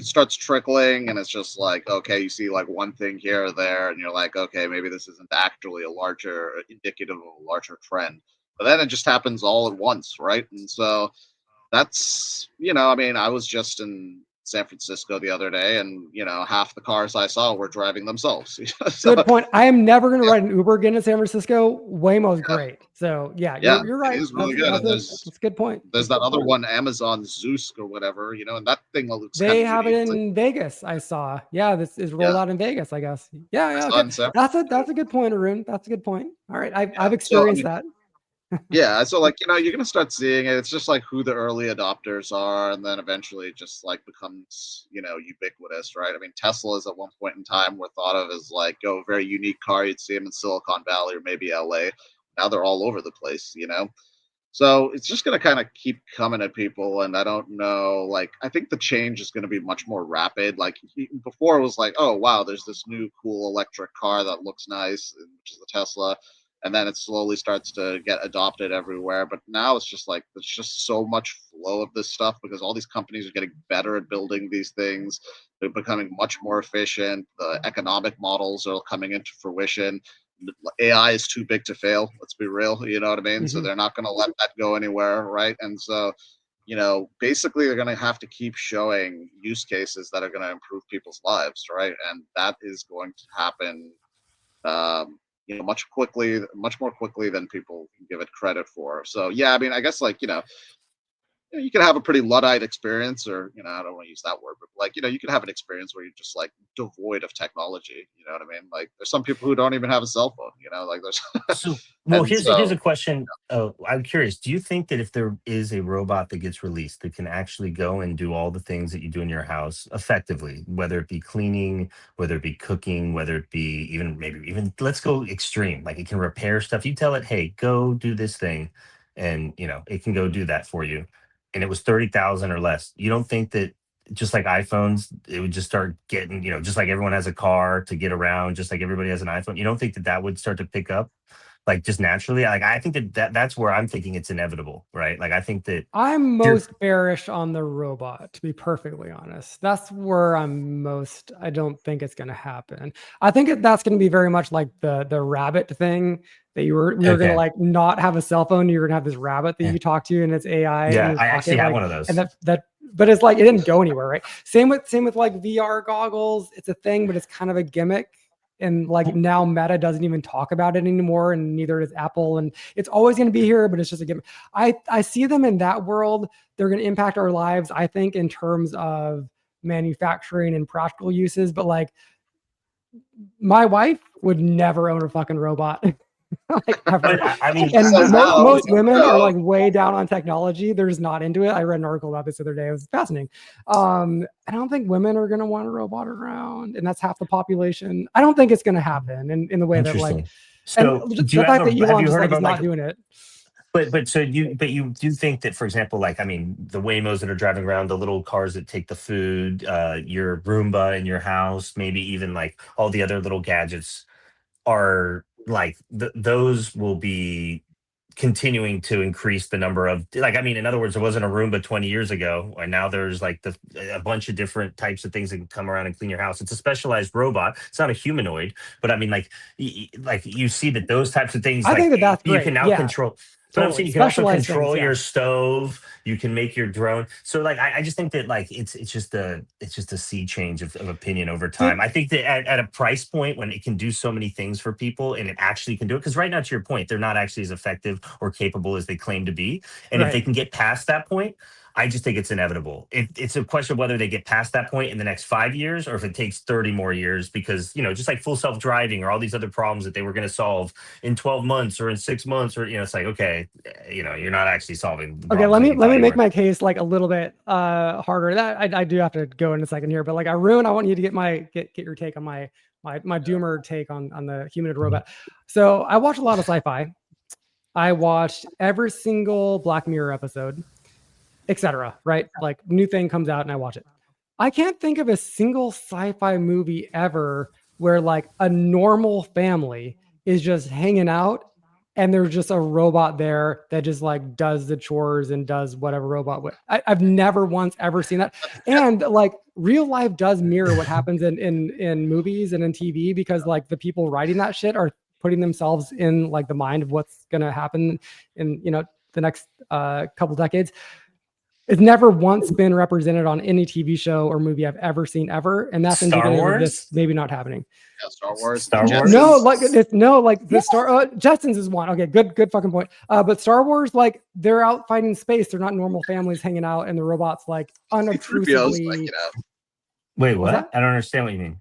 starts trickling, and it's just like, okay, you see like one thing here or there, and you're like, okay, maybe this isn't actually a larger indicative of a larger trend. But then it just happens all at once, right? And so that's, I mean, I was just in San Francisco the other day, and half the cars I saw were driving themselves. So, good point. I am never going to ride an Uber again in San Francisco. Waymo's great. So yeah, you're right. It is really good. That's a good point. There's that other one, Amazon Zeusk or whatever, and that thing looks. They have it in Vegas. I saw. Yeah, this is rolled out in Vegas, I guess. Yeah. Okay. That's a good point, Arun. That's a good point. All right, I've experienced that. Yeah, so like you're gonna start seeing it. It's just like who the early adopters are, and then eventually it just like becomes ubiquitous, right? I mean, Teslas at one point in time were thought of as like a very unique car. You'd see them in Silicon Valley or maybe LA. Now they're all over the place, So it's just gonna kind of keep coming at people, and I don't know. Like, I think the change is gonna be much more rapid. Like before, it was like, oh wow, there's this new cool electric car that looks nice, which is the Tesla. And then it slowly starts to get adopted everywhere. But now it's just like, there's just so much flow of this stuff because all these companies are getting better at building these things. They're becoming much more efficient. The economic models are coming into fruition. AI is too big to fail. Let's be real. You know what I mean? Mm-hmm. So they're not going to let that go anywhere. Right. And so, basically they're going to have to keep showing use cases that are going to improve people's lives. Right. And that is going to happen, much more quickly than people give it credit for. So yeah, I mean, I guess like, you can have a pretty Luddite experience, or I don't want to use that word, but like you can have an experience where you're just like devoid of technology. You know what I mean? Like there's some people who don't even have a cell phone. Like there's. So, well, here's a question. Oh, I'm curious. Do you think that if there is a robot that gets released that can actually go and do all the things that you do in your house effectively, whether it be cleaning, whether it be cooking, whether it be even let's go extreme, like it can repair stuff. You tell it, hey, go do this thing, and it can go do that for you. And it was 30,000 or less. You don't think that just like iPhones, it would just start getting, just like everyone has a car to get around, just like everybody has an iPhone. You don't think that would start to pick up, like just naturally? Like I think that's where I'm thinking it's inevitable, right? Like I think that I'm most bearish on the robot, to be perfectly honest. That's where I don't think it's going to happen. I think that's going to be very much like the rabbit thing. That we were going to like not have a cell phone. You're going to have this rabbit that you talk to, and it's AI. Yeah, I actually have one of those. And but it's like it didn't go anywhere, right? Same with like VR goggles. It's a thing, but it's kind of a gimmick. And like now, Meta doesn't even talk about it anymore, and neither does Apple. And it's always going to be here, but it's just a gimmick. I see them in that world. They're going to impact our lives, I think, in terms of manufacturing and practical uses. But like, my wife would never own a fucking robot. Like ever. I mean, and most women are like way down on technology. They're just not into it. I read an article about this the other day. It was fascinating. I don't think women are going to want a robot around, and that's half the population. I don't think it's going to happen in the way that like. So and the fact that Elon just like is not doing it. But you do think that, for example, like, I mean, the Waymos that are driving around, the little cars that take the food, your Roomba in your house, maybe even like all the other little gadgets are like those will be continuing to increase the number of, like, I mean, in other words, there wasn't a Roomba 20 years ago, and now there's like a bunch of different types of things that can come around and clean your house. It's a specialized robot. It's not a humanoid, but I mean, like you see that those types of things. I think that's great. You can now control. But I'm saying you can also Specialized control things, your yeah. stove. You can make your drone. So like I just think that like it's just a sea change of opinion over Did, time. I think that at a price point when it can do so many things for people and it actually can do it, because right now to your point, they're not actually as effective or capable as they claim to be. And if they right. can get past that point, I just think it's inevitable. It's a question of whether they get past that point in the next 5 years or if it takes 30 more years, because, just like full self-driving or all these other problems that they were going to solve in 12 months or in 6 months, or, it's like, okay, you're not actually solving the Okay, problems let that me you let thought me you make were. my case like a little bit harder. That I do have to go in a second here, but like Arun, I want you to get your take on my doomer take on the humanoid robot. So I watch a lot of sci-fi. I watched every single Black Mirror episode, etc. Right? Like new thing comes out and I watch it. I can't think of a single sci-fi movie ever where like a normal family is just hanging out and there's just a robot there that just like does the chores and does whatever robot would. I've never once ever seen that. And like real life does mirror what happens in movies and in TV, because like the people writing that shit are putting themselves in like the mind of what's gonna happen in the next couple decades. It's never once been represented on any TV show or movie I've ever seen ever, and that's Star indicative of this Wars? maybe not happening. Yeah, Star Wars. Star the Wars? No, Jetsons. like the Jetsons is one. Okay, good fucking point. But Star Wars, like they're out fighting space. They're not normal families hanging out, and the robots like C-3PO's unobtrusively. like, Wait, What's what? that? I don't understand what you mean.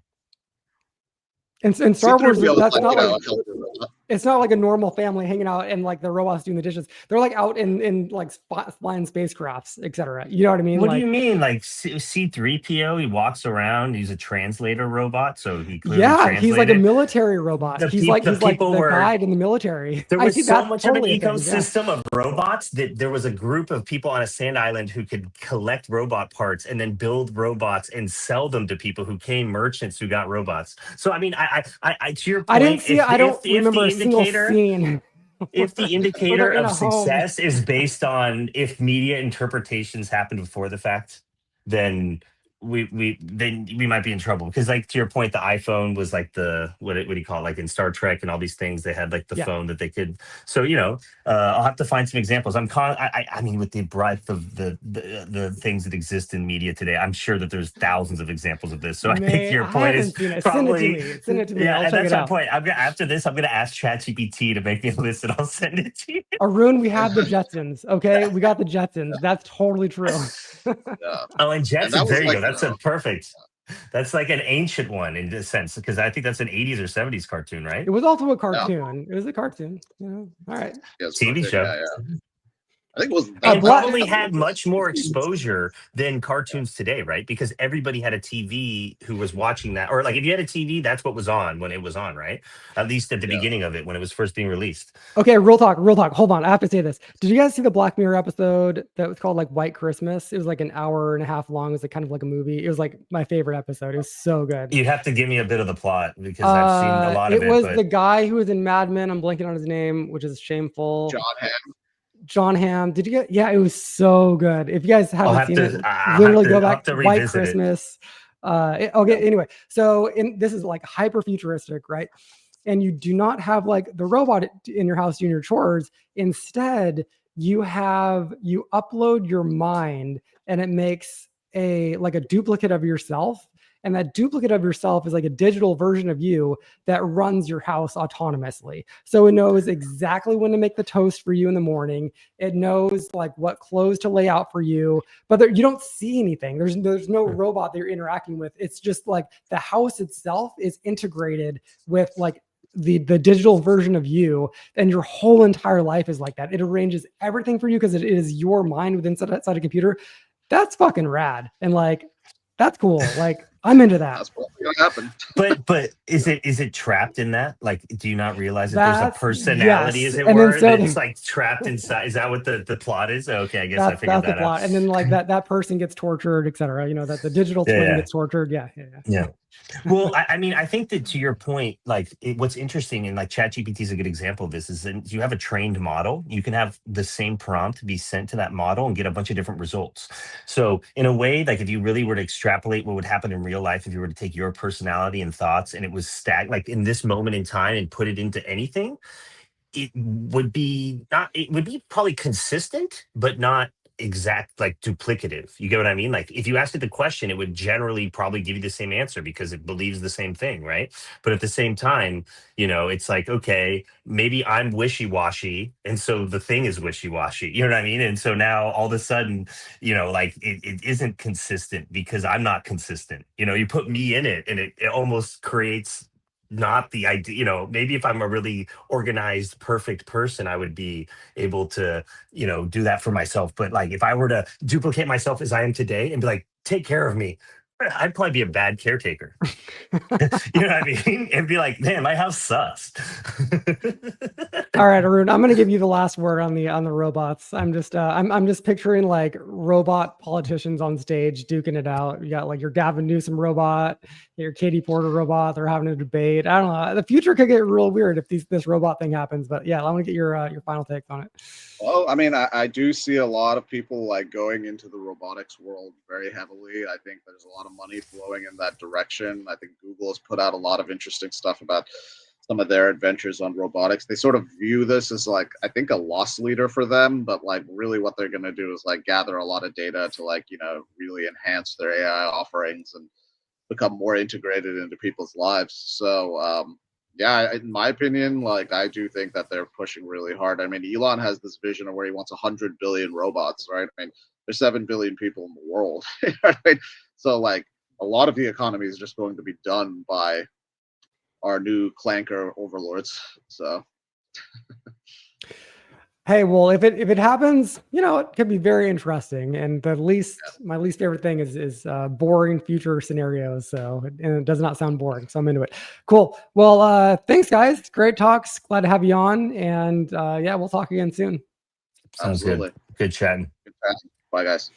In Star Wars, C-3PO that's like, not like a healthy robot. it's not like a normal family hanging out and like the robots doing the dishes. They're like out in like flying spacecrafts, etc. You know what I mean? What do Like, you mean? Like C3PO, he walks around, he's a translator robot, so he clearly yeah, he's like a translated. military robot. He's like The people the were guide in the military. there I was see so that's much totally a of an thing. Yeah. ecosystem of robots that there was a group of people on a sand island who could collect robot parts and then build robots and sell them to people who came merchants who got robots. So I mean, I to your point, I didn't see. I don't if remember the a single indicator scene if the where indicator they're in of a home. success is based on if media interpretations happened before the fact, then we might be in trouble, because like to your point, the iPhone was like the what do you call it, like in Star Trek and all these things, they had like the Yeah. phone that they could. So I'll have to find some examples. I mean, with the breadth of the things that exist in media today, I'm sure that there's thousands of examples of this. So I think Man, your I point is haven't seen it. probably Send it to me. yeah, I'll and check that's it my out. point. After this, I'm gonna ask ChatGPT to make me a list, and I'll send it to you. Arun, we have the Jetsons. Okay, we got the Jetsons. That's totally true. Yeah. Oh, and And that Jetsons. was There you like, go. That's a perfect. That's like an ancient one in this sense, because I think that's an 80s or 70s cartoon, right? It was also a cartoon. It was a cartoon. All right. TV show. Yeah. I think it was And Black- probably had much more exposure than cartoons today, right? Because everybody had a TV who was watching that, or like if you had a TV, that's what was on when it was on, right? At least at the beginning of it when it was first being released. Okay, real talk. Hold on. I have to say this. Did you guys see the Black Mirror episode that was called like White Christmas? It was like an hour and a half long. It was like kind of like a movie. It was like my favorite episode. It was so good. You'd have to give me a bit of the plot, because I've seen a lot of it. It was but the guy who was in Mad Men. I'm blanking on his name, which is shameful. John Hamm. Did you get? Yeah, it was so good. If you guys haven't seen it, literally go back to White Christmas. Okay. Anyway, so this is like hyper futuristic, right? And you do not have like the robot in your house doing your chores. Instead, you upload your mind, and it makes a duplicate of yourself. And that duplicate of yourself is like a digital version of you that runs your house autonomously. So it knows exactly when to make the toast for you in the morning. It knows like what clothes to lay out for you, but you don't see anything. There's no robot that you're interacting with. It's just like the house itself is integrated with like the digital version of you, and your whole entire life is like that. It arranges everything for you because it is your mind within inside a computer. That's fucking rad. And like, that's cool. Like, I'm into that. That's probably gonna happen. But is it trapped in that? Like, do you not realize that there's a personality, yes. as it And were, then that's like trapped inside? Is that what the plot is? Okay, I guess I figured that's that the plot. out. And then like that person gets tortured, etc. You know, that the digital twin gets tortured. Yeah. Well, I mean, I think that to your point, like what's interesting, and like ChatGPT is a good example of this, is that you have a trained model. You can have the same prompt be sent to that model and get a bunch of different results. So in a way, like if you really were to extrapolate what would happen in real life, if you were to take your personality and thoughts and it was like in this moment in time and put it into anything, it would be not, it would be probably consistent, but not exact, like duplicative. You get what I mean? Like if you asked it the question, it would generally probably give you the same answer because it believes the same thing, right? But at the same time, it's like, okay, maybe I'm wishy-washy, and so the thing is wishy-washy. You know what I mean? And so now all of a sudden, like it isn't consistent because I'm not consistent. You put me in it, and it almost creates not the idea. Maybe if I'm a really organized, perfect person, I would be able to do that for myself. But like if I were to duplicate myself as I am today and be like, take care of me, I'd probably be a bad caretaker. You know what I mean? And be like, man, my house sucks. All right, Arun, I'm going to give you the last word on the robots. I'm just picturing like robot politicians on stage duking it out. You got like your Gavin Newsom robot, your Katie Porter robot. They're having a debate. I don't know. The future could get real weird if this robot thing happens. But yeah, I want to get your final take on it. Well, I mean, I do see a lot of people like going into the robotics world very heavily. I think there's a lot of money flowing in that direction. I think Google has put out a lot of interesting stuff about some of their adventures on robotics. They sort of view this as like, I think, a loss leader for them, but like really what they're going to do is like gather a lot of data to like, really enhance their AI offerings and become more integrated into people's lives. So, yeah, in my opinion, like I do think that they're pushing really hard. I mean, Elon has this vision of where he wants 100 billion robots, right? I mean, there's 7 billion people in the world, right? So like a lot of the economy is just going to be done by our new clanker overlords. So Hey, well, if it happens, it could be very interesting. And my least favorite thing is boring future scenarios. So, and it does not sound boring. So I'm into it. Cool. Well, thanks, guys. Great talks. Glad to have you on. And yeah, we'll talk again soon. Sounds absolutely good chatting. Good chatting. Bye, guys.